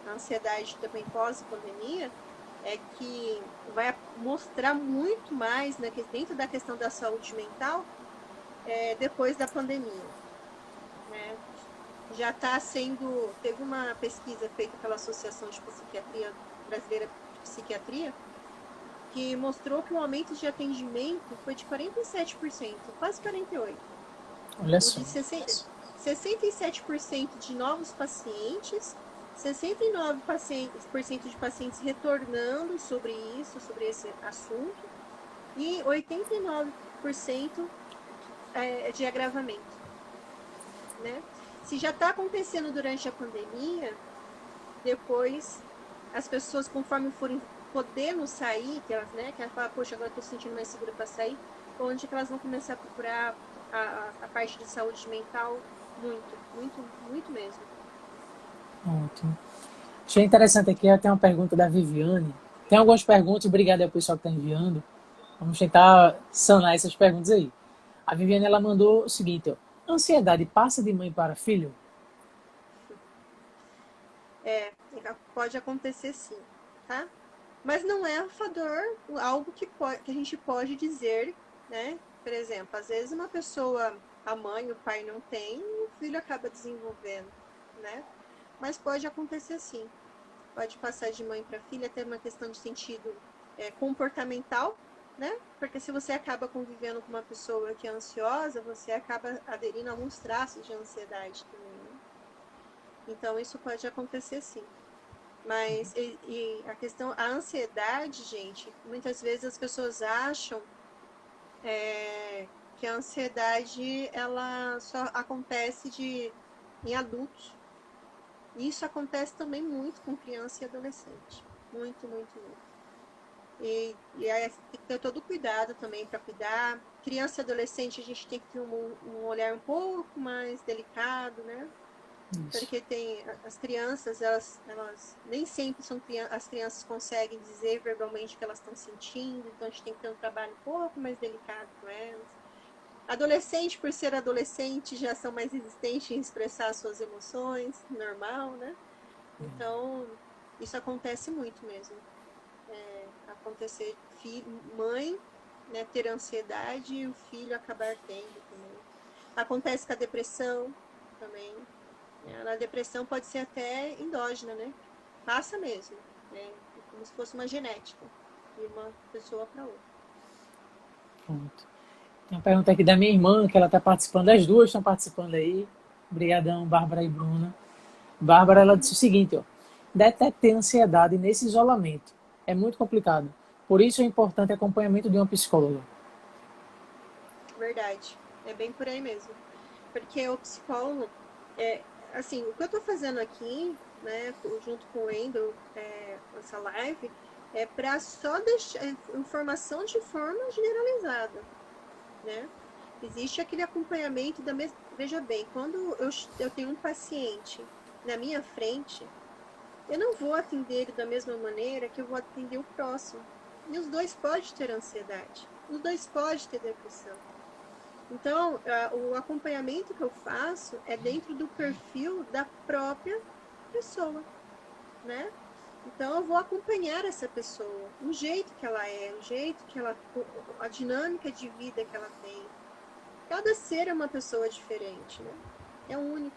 Speaker 2: a ansiedade também pós-pandemia, é que vai mostrar muito mais, né, dentro da questão da saúde mental, depois da pandemia, né? Já está sendo. Teve uma pesquisa feita pela Associação de Psiquiatria Brasileira de Psiquiatria, que mostrou que o aumento de atendimento foi de 47%, quase 48%.
Speaker 1: Olha
Speaker 2: O
Speaker 1: só.
Speaker 2: de 67% de novos pacientes, 69% de pacientes retornando sobre isso, sobre esse assunto, e 89% de agravamento, né? Se já está acontecendo durante a pandemia, depois as pessoas, conforme forem podendo sair, que elas, né, que elas falam, poxa, agora estou sentindo mais segura para sair, onde que elas vão começar a procurar a parte de saúde mental muito, muito, muito mesmo.
Speaker 1: Ótimo. Achei interessante aqui, tem uma pergunta da Viviane. Tem algumas perguntas, obrigado ao pessoal que está enviando. Vamos tentar sanar essas perguntas aí. A Viviane, ela mandou o seguinte, ó, ansiedade passa de mãe para filho?
Speaker 2: Pode acontecer sim, tá? Mas não é algo que a gente pode dizer, né? Por exemplo, às vezes uma pessoa, a mãe, o pai não tem, e o filho acaba desenvolvendo, né? Mas pode acontecer sim. Pode passar de mãe para filha, até uma questão de sentido comportamental, né? Porque se você acaba convivendo com uma pessoa que é ansiosa, você acaba aderindo a alguns traços de ansiedade também, né? Então isso pode acontecer sim. Mas a questão, a ansiedade, gente, muitas vezes as pessoas acham que a ansiedade ela só acontece em adultos. E isso acontece também muito com criança e adolescente. Muito, muito, muito. E aí tem que ter todo cuidado também para cuidar. Criança e adolescente a gente tem que ter um olhar um pouco mais delicado, né?
Speaker 1: Isso.
Speaker 2: Porque tem as crianças, elas nem sempre as crianças conseguem dizer verbalmente o que elas estão sentindo, então a gente tem que ter um trabalho um pouco mais delicado com elas. Adolescente, por ser adolescente, já são mais resistentes em expressar suas emoções, normal, né? Então, isso acontece muito mesmo. Acontecer mãe, né, ter ansiedade e o filho acabar tendo também. Acontece com a depressão também. A depressão pode ser até endógena, né? Passa mesmo, né? Como se fosse uma genética de uma pessoa para outra.
Speaker 1: Pronto. Tem uma pergunta aqui da minha irmã, que ela está participando, as duas estão participando aí. Obrigadão, Bárbara e Bruna. Bárbara, ela disse o seguinte, ó. Detectar ansiedade nesse isolamento é muito complicado. Por isso é importante acompanhamento de uma psicóloga.
Speaker 2: Verdade. É bem por aí mesmo. Porque o psicólogo, assim, o que eu estou fazendo aqui, né, junto com o Wendel, essa live, é para só deixar informação de forma generalizada, né? Existe aquele acompanhamento da mesma. Veja bem, quando eu tenho um paciente na minha frente, eu não vou atender ele da mesma maneira que eu vou atender o próximo. E os dois podem ter ansiedade, os dois podem ter depressão. Então, o acompanhamento que eu faço é dentro do perfil da própria pessoa, né? Então, eu vou acompanhar essa pessoa, o jeito que ela é, o jeito que ela, a dinâmica de vida que ela tem. Cada ser é uma pessoa diferente, né? É único.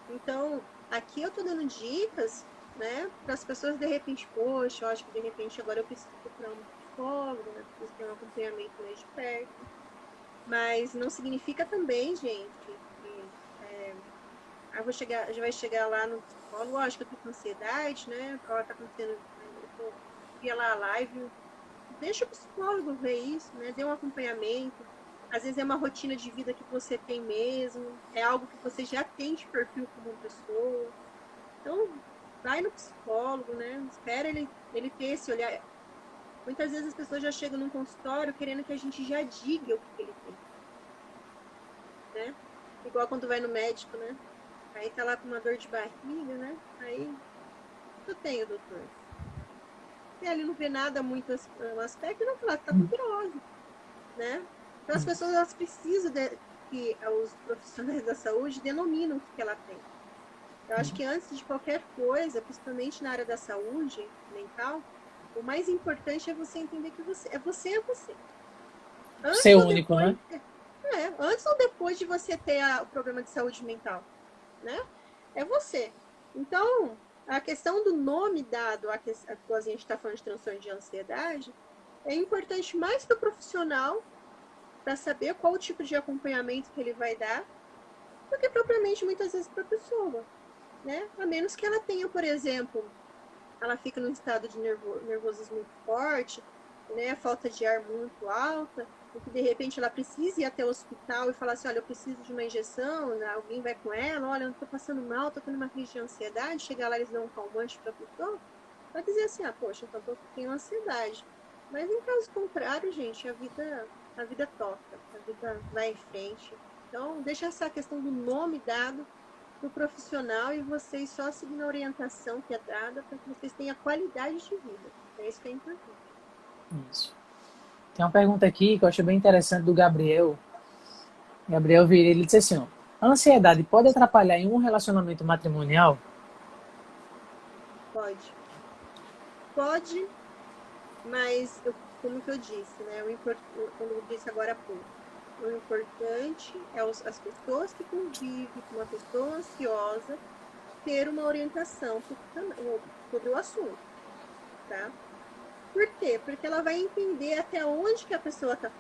Speaker 2: Então, aqui eu tô dando dicas, né, para as pessoas de repente, poxa, eu acho que de repente agora eu preciso procurar um psicólogo, né? Preciso ter um acompanhamento mais de perto. Mas não significa também, gente, que já vai chegar lá no psicólogo, acho que eu tô com ansiedade, né? Ela tá acontecendo, via lá a live, deixa o psicólogo ver isso, né? Dê um acompanhamento. Às vezes é uma rotina de vida que você tem mesmo, é algo que você já tem de perfil como uma pessoa. Então, vai no psicólogo, né? Espera ele ter esse olhar. Muitas vezes as pessoas já chegam num consultório querendo que a gente já diga o que ele tem, né? Igual quando vai no médico, né? Aí tá lá com uma dor de barriga, né? Aí, eu tenho, doutor. E ele não vê nada muito no aspecto, não fala, tá tuberose, né? Então as pessoas elas precisam que os profissionais da saúde denominam o que ela tem. Eu acho que antes de qualquer coisa, principalmente na área da saúde mental, o mais importante é você entender que você é você.
Speaker 1: Ser
Speaker 2: Antes ou
Speaker 1: único,
Speaker 2: depois,
Speaker 1: né?
Speaker 2: antes ou depois de você ter o problema de saúde mental, né? É você. Então, a questão do nome dado a gente está falando de transtorno de ansiedade é importante mais para o profissional para saber qual o tipo de acompanhamento que ele vai dar, do que propriamente muitas vezes para a pessoa, né? A menos que ela tenha, por exemplo, ela fica num estado de nervosismo muito forte, né? Falta de ar muito alta, e que de repente ela precisa ir até o hospital e falar assim, olha, eu preciso de uma injeção, né? Alguém vai com ela, olha, eu não tô passando mal, tô tendo uma crise de ansiedade, chegar lá eles dão um calmante para a pessoa, vai dizer assim, ah, poxa, então eu tenho ansiedade. Mas em caso contrário, gente, a vida toca, a vida vai em frente. Então, deixa essa questão do nome dado para o profissional e vocês só seguindo a orientação que é dada para que vocês tenham qualidade de vida. É isso que é importante.
Speaker 1: Isso. Tem uma pergunta aqui que eu acho bem interessante do Gabriel. Gabriel Vieira, ele disse assim, ó, a ansiedade pode atrapalhar em um relacionamento matrimonial?
Speaker 2: Pode. Pode, mas como que eu disse, né? Como eu disse agora há pouco, o importante é as pessoas que convivem com uma pessoa ansiosa ter uma orientação sobre o assunto, tá? Por quê? Porque ela vai entender até onde que a pessoa está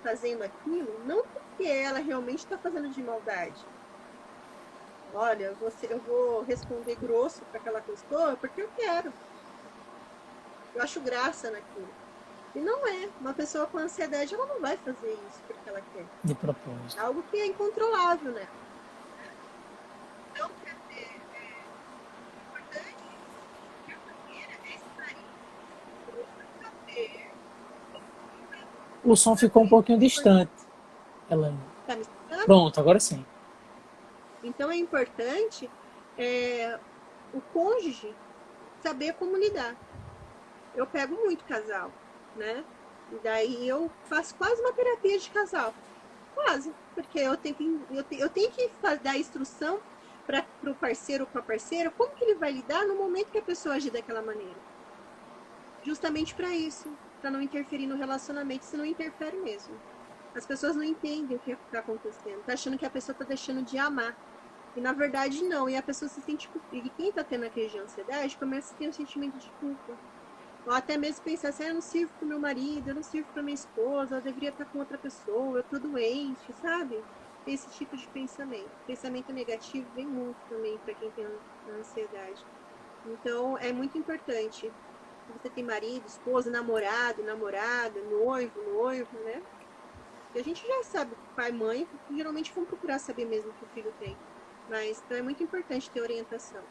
Speaker 2: fazendo aquilo, não porque ela realmente está fazendo de maldade. Olha, eu vou responder grosso para aquela pessoa porque eu quero. Eu acho graça naquilo. E não é. Uma pessoa com ansiedade, ela não vai fazer isso porque ela quer.
Speaker 1: De
Speaker 2: É
Speaker 1: propósito.
Speaker 2: algo que é incontrolável, né? Então, quer dizer, o importante, de qualquer maneira, é estar saber.
Speaker 1: O som ficou um pouquinho distante, Elaine.
Speaker 2: Tá me escutando?
Speaker 1: Pronto, agora sim.
Speaker 2: Então é importante o cônjuge saber como lidar. Eu pego muito casal, né? E daí eu faço quase uma terapia de casal. Quase. Porque eu tenho que dar instrução para o parceiro ou para a parceira como que ele vai lidar no momento que a pessoa agir daquela maneira. Justamente para isso, para não interferir no relacionamento, se não interfere mesmo. As pessoas não entendem o que está acontecendo, tá achando que a pessoa está deixando de amar. E na verdade não, e a pessoa se sente culpada. E quem está tendo a crise de ansiedade começa a ter um sentimento de culpa. Ou até mesmo pensar assim, eu não sirvo para meu marido, eu não sirvo para minha esposa, eu deveria estar com outra pessoa, eu tô doente, sabe? Esse tipo de pensamento. Pensamento negativo vem muito também para quem tem ansiedade. Então, é muito importante. Se você tem marido, esposa, namorado, namorada, noivo, né? E a gente já sabe, pai e mãe geralmente vão procurar saber mesmo o que o filho tem. Mas então é muito importante ter orientação.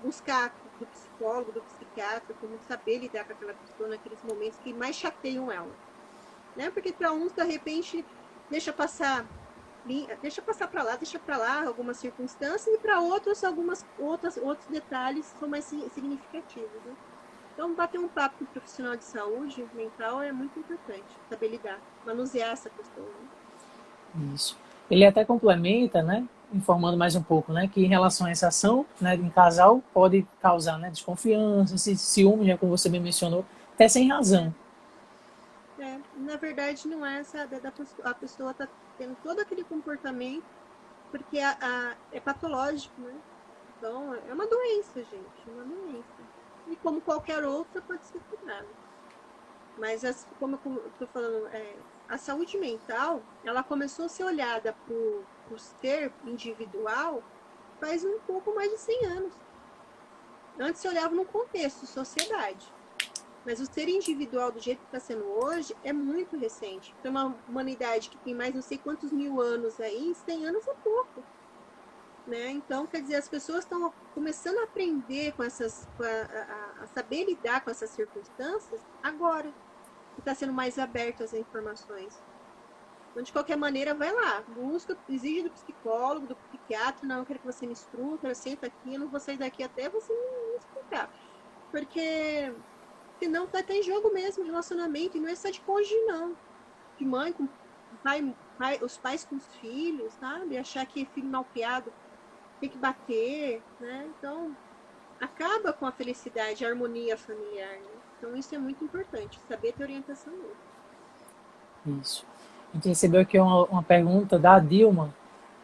Speaker 2: Buscar do psicólogo, do psiquiatra, como saber lidar com aquela pessoa naqueles momentos que mais chateiam ela. Né? Porque para uns, de repente, deixa passar para lá, deixa para lá algumas circunstâncias, e para outros, outros detalhes são mais significativos. Né? Então, bater um papo com um profissional de saúde mental é muito importante, saber lidar, manusear essa questão. Né?
Speaker 1: Isso. Ele até complementa, né, informando mais um pouco, né, que em relação a essa ação, né, em casal pode causar, né, desconfiança, ciúme, já como você bem mencionou, até sem razão.
Speaker 2: Na verdade, não é essa a pessoa está tendo todo aquele comportamento porque é patológico, né? Então, é uma doença, gente, é uma doença. E como qualquer outra, pode ser curada. Mas, como eu estou falando, a saúde mental, ela começou a ser olhada por ser individual faz um pouco mais de 100 anos. Antes se olhava no contexto, sociedade. Mas o ser individual do jeito que está sendo hoje é muito recente. Para uma humanidade que tem mais não sei quantos mil anos aí, 100 anos é pouco. Né? Então, quer dizer, as pessoas estão começando a aprender a saber lidar com essas circunstâncias agora, que está sendo mais aberto às informações. Então, de qualquer maneira, vai lá, busca, exige do psicólogo, do psiquiatra, não, eu quero que você me instrua, senta aqui, eu não vou sair daqui até você me explicar. Porque senão vai estar em jogo mesmo, relacionamento, e não é só de cônjuge, não. De mãe com os pais com os filhos, sabe? Achar que filho mal criado tem que bater, né? Então, acaba com a felicidade, a harmonia familiar, né? Então, isso é muito importante, saber ter orientação mesmo.
Speaker 1: Isso. A gente recebeu aqui uma pergunta da Dilma.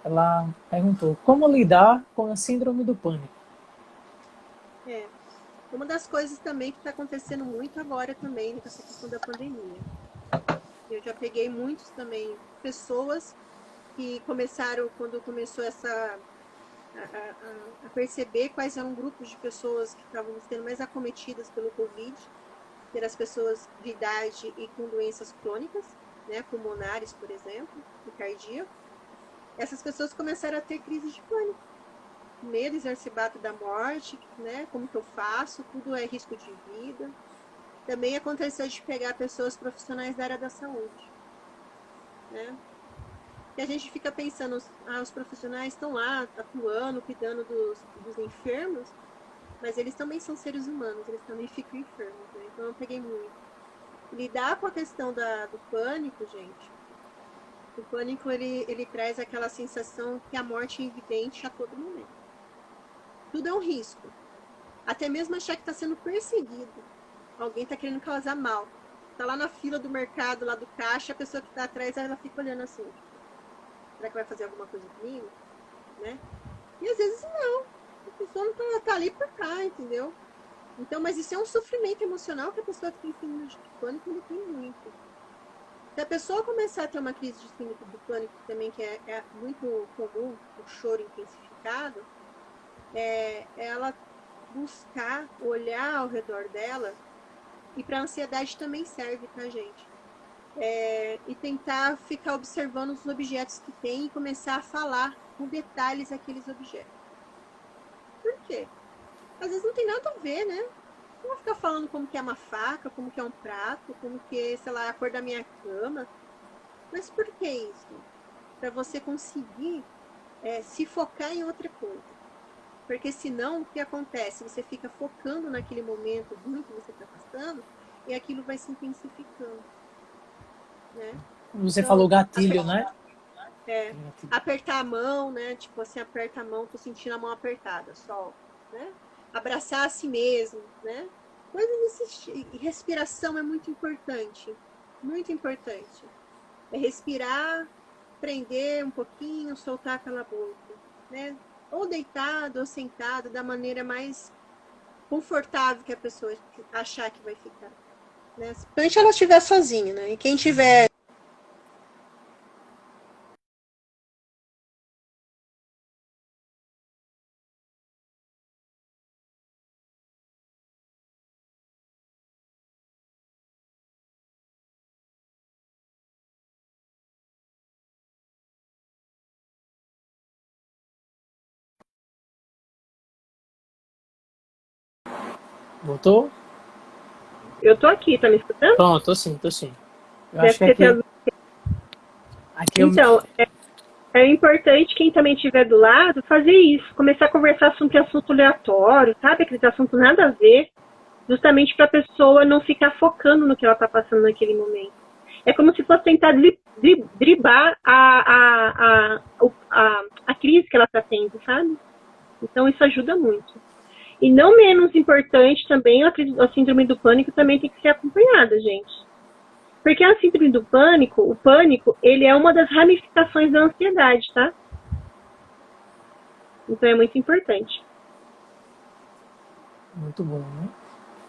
Speaker 1: Ela perguntou: como lidar com a síndrome do pânico?
Speaker 2: É. Uma das coisas também que está acontecendo muito agora também, com essa questão da pandemia. Eu já peguei muitos também, pessoas que começaram, quando começou a perceber quais eram grupos de pessoas que estavam sendo mais acometidas pelo Covid, que eram as pessoas de idade e com doenças crônicas, né, pulmonares, por exemplo, e cardíaco. Essas pessoas começaram a ter crise de pânico, medo exacerbado da morte, né, como que eu faço, tudo é risco de vida. Também aconteceu de pegar pessoas profissionais da área da saúde, né? E a gente fica pensando, os profissionais estão lá atuando, cuidando dos enfermos, mas eles também são seres humanos, eles também ficam enfermos, né? Então eu peguei muito. Lidar com a questão do pânico, gente, o pânico ele traz aquela sensação que a morte é evidente a todo momento. Tudo é um risco. Até mesmo achar que está sendo perseguido. Alguém está querendo causar mal. Tá lá na fila do mercado, lá do caixa, a pessoa que está atrás, ela fica olhando assim. Será que vai fazer alguma coisa comigo? Né? E às vezes não. A pessoa não tá ali por cá, entendeu? Então, mas isso é um sofrimento emocional que a pessoa que tem síndrome de pânico ele tem muito. Se a pessoa começar a ter uma crise de síndrome do pânico também, que é muito comum, o choro intensificado, ela buscar olhar ao redor dela, e para a ansiedade também serve, tá, gente? E tentar ficar observando os objetos que tem e começar a falar com detalhes aqueles objetos. Por quê? Às vezes não tem nada a ver, né? Não vou ficar falando como que é uma faca, como que é um prato, como que é, sei lá, a cor da minha cama. Mas por que isso? Para você conseguir se focar em outra coisa. Porque senão, o que acontece? Você fica focando naquele momento ruim que você está passando e aquilo vai se intensificando, né?
Speaker 1: Você falou
Speaker 2: Então,
Speaker 1: gatilho, né?
Speaker 2: apertar a mão, né? Tipo assim, aperta a mão, tô sentindo a mão apertada, solta, né? Abraçar a si mesmo, né? Coisas desse e respiração é muito importante, muito importante. É respirar, prender um pouquinho, soltar pela boca, né? Ou deitado ou sentado da maneira mais confortável que a pessoa achar que vai ficar. Né? Principalmente ela estiver sozinha, né? E quem tiver
Speaker 1: Voltou?
Speaker 3: Eu tô aqui, tá me escutando?
Speaker 1: Pronto, tô sim, tô sim. Eu acho
Speaker 3: Deve
Speaker 1: que
Speaker 3: ter
Speaker 1: aqui,
Speaker 3: tendo...
Speaker 1: aqui eu,
Speaker 3: Então, é importante quem também estiver do lado fazer isso, começar a conversar sobre assunto aleatório, sabe? Aqueles assuntos nada a ver, justamente para a pessoa não ficar focando no que ela está passando naquele momento. É como se fosse tentar driblar a crise que ela está tendo, sabe? Então isso ajuda muito. E não menos importante também, a síndrome do pânico também tem que ser acompanhada, gente. Porque a síndrome do pânico, o pânico, ele é uma das ramificações da ansiedade, tá? Então é muito importante.
Speaker 1: muito bom, né?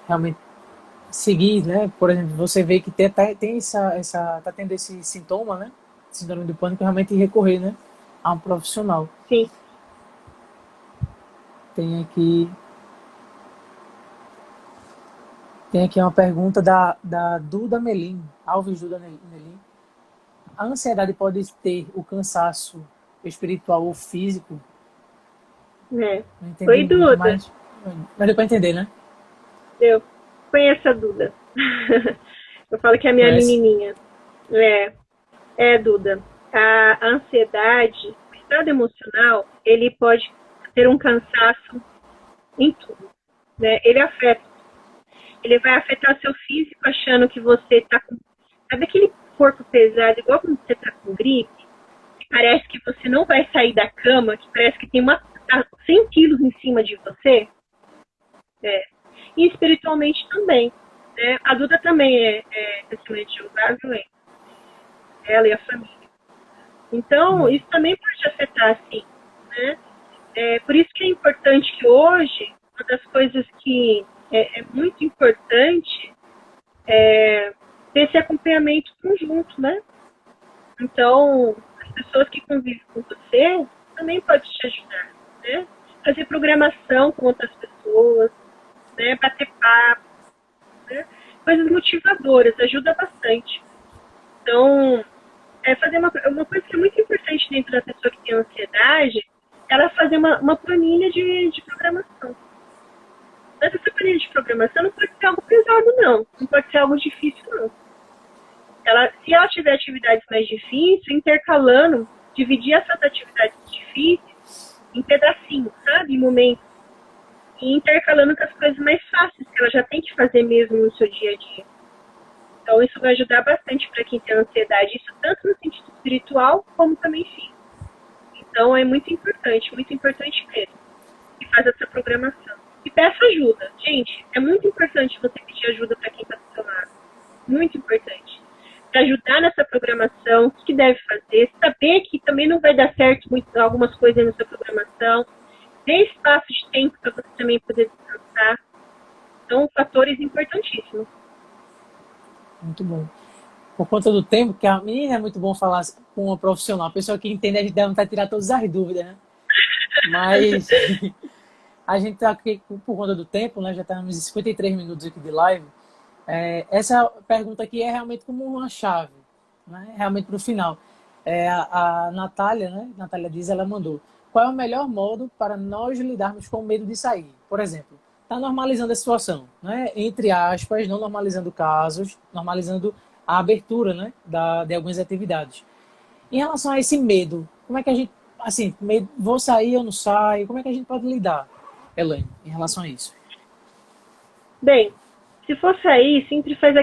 Speaker 1: Realmente seguir, né? Por exemplo, você vê que tem tá tendo esse sintoma, né? Síndrome do pânico, realmente recorrer, né? A um profissional.
Speaker 3: Sim.
Speaker 1: Tem aqui, tem aqui uma pergunta da Duda Melim, Alves Duda Melim. A ansiedade pode ter o cansaço espiritual ou físico?
Speaker 3: É.
Speaker 1: Não entendi
Speaker 3: Oi,
Speaker 1: muito,
Speaker 3: Duda.
Speaker 1: mas deu para entender, né?
Speaker 3: Eu conheço a Duda. Eu falo que é a minha
Speaker 1: Conhece?
Speaker 3: menininha. Duda. A ansiedade, o estado emocional, ele pode ter um cansaço em tudo, né? Ele vai afetar seu físico achando que você tá com, sabe aquele corpo pesado, igual quando você tá com gripe, que parece que você não vai sair da cama, que parece que tem 100 quilos em cima de você? E espiritualmente também, né? A Duda também é testemunha de Jeová, viu? Ela e a família. Então, isso também pode afetar, assim, né? Por isso que é importante que hoje, uma das coisas que é muito importante é ter esse acompanhamento conjunto, né? Então, as pessoas que convivem com você também podem te ajudar, né? Fazer programação com outras pessoas, né? Bater papo, né? Coisas motivadoras, ajuda bastante. Então, fazer uma coisa que é muito importante dentro da pessoa que tem ansiedade, ela fazer uma planilha de programação. Mas essa planilha de programação não pode ser algo pesado, não. Não pode ser algo difícil, não. Se ela tiver atividades mais difíceis, intercalando, dividir essas atividades difíceis em pedacinhos, sabe? Em momentos. E intercalando com as coisas mais fáceis, que ela já tem que fazer mesmo no seu dia a dia. Então, isso vai ajudar bastante para quem tem ansiedade, isso tanto no sentido espiritual, como também físico. Então, é muito importante mesmo, que faz essa programação. E peça ajuda. Gente, é muito importante você pedir ajuda para quem está do seu lado. Muito importante. Para ajudar nessa programação, o que deve fazer, saber que também não vai dar certo algumas coisas nessa programação, ter espaço de tempo para você também poder descansar. São fatores importantíssimos.
Speaker 1: Muito bom. Por conta do tempo, que a menina é muito bom falar com uma profissional, a pessoa que entende, a gente deve tentar tirar todas as dúvidas, né? Mas a gente está aqui por conta do tempo, né? Já estamos em 53 minutos aqui de live. Essa pergunta aqui é realmente como uma chave, né? Realmente para o final. A Natália, né? Natália diz, ela mandou: qual é o melhor modo para nós lidarmos com o medo de sair? Por exemplo, está normalizando a situação, né? Entre aspas, não normalizando casos, normalizando a abertura, né? De algumas atividades. Em relação a esse medo, como é que a gente, assim, medo, vou sair ou não saio? Como é que a gente pode lidar, Elaine, em relação a isso?
Speaker 3: Bem, se for sair, sempre faz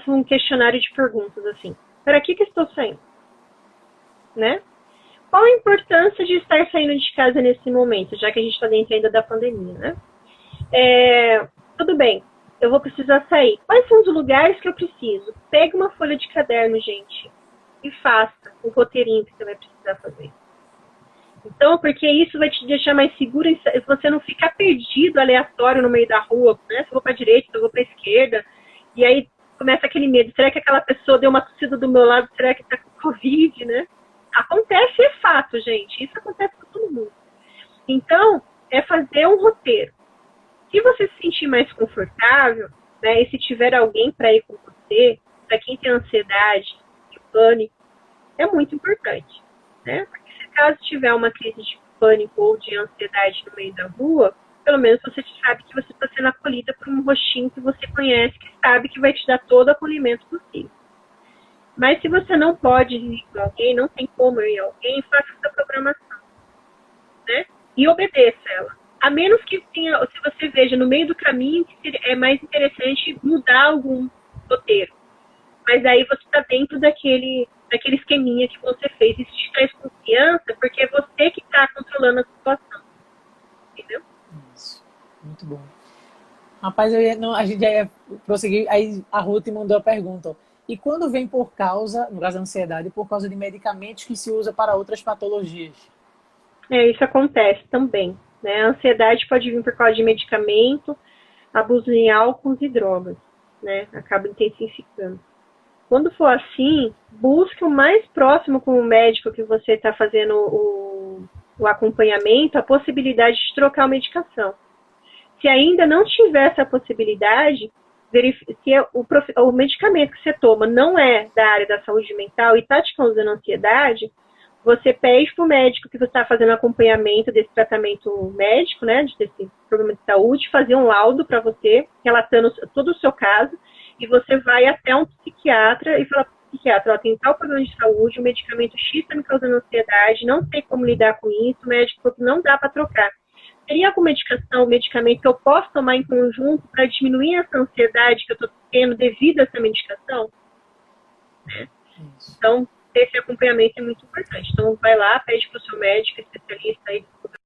Speaker 3: um questionário de perguntas assim. Para que estou saindo? Né? Qual a importância de estar saindo de casa nesse momento, já que a gente está dentro ainda da pandemia, né? Tudo bem, eu vou precisar sair. Quais são os lugares que eu preciso? Pega uma folha de caderno, gente, e faça o roteirinho que você vai precisar fazer. Então, porque isso vai te deixar mais seguro e você não ficar perdido, aleatório no meio da rua, né? Se eu vou para a direita, se eu vou para a esquerda, e aí começa aquele medo, será que aquela pessoa deu uma tossida do meu lado, será que está com Covid, né? Acontece, é fato, gente, isso acontece com todo mundo. Então, é fazer um roteiro. Se você se sentir mais confortável, né, e se tiver alguém para ir com você, para quem tem ansiedade e pânico, é muito importante, né? Porque se caso tiver uma crise de pânico ou de ansiedade no meio da rua, pelo menos você sabe que você está sendo acolhida por um rostinho que você conhece, que sabe que vai te dar todo o acolhimento possível. Mas se você não pode ir com alguém, não tem como ir alguém, faça essa programação, né? E obedeça ela. A menos que tenha, se você veja no meio do caminho que é mais interessante mudar algum roteiro. Mas aí você está dentro daquele esqueminha que você fez. Isso te traz confiança, porque é você que está controlando a situação. Entendeu?
Speaker 1: Isso. Muito bom. Rapaz, a gente já ia prosseguir. Aí a Ruth mandou a pergunta. Ó. E quando vem por causa, no caso da ansiedade, por causa de medicamentos que se usa para outras patologias?
Speaker 3: Isso acontece também. Né? A ansiedade pode vir por causa de medicamento, abuso em álcool e drogas. Né? Acaba intensificando. Quando for assim, busque o mais próximo com o médico que você está fazendo o acompanhamento, a possibilidade de trocar a medicação. Se ainda não tiver essa possibilidade, se o medicamento que você toma não é da área da saúde mental e está te causando ansiedade, você pede para o médico que você está fazendo acompanhamento desse tratamento médico, né, desse problema de saúde, fazer um laudo para você, relatando todo o seu caso, e você vai até um psiquiatra e fala para o psiquiatra, ó, tem tal problema de saúde, o medicamento X está me causando ansiedade, não sei como lidar com isso, o médico falou que não dá para trocar. Teria alguma medicamento que eu posso tomar em conjunto para diminuir essa ansiedade que eu estou tendo devido a essa medicação? Então, esse acompanhamento é muito importante. Então, vai lá, pede para o seu médico especialista aí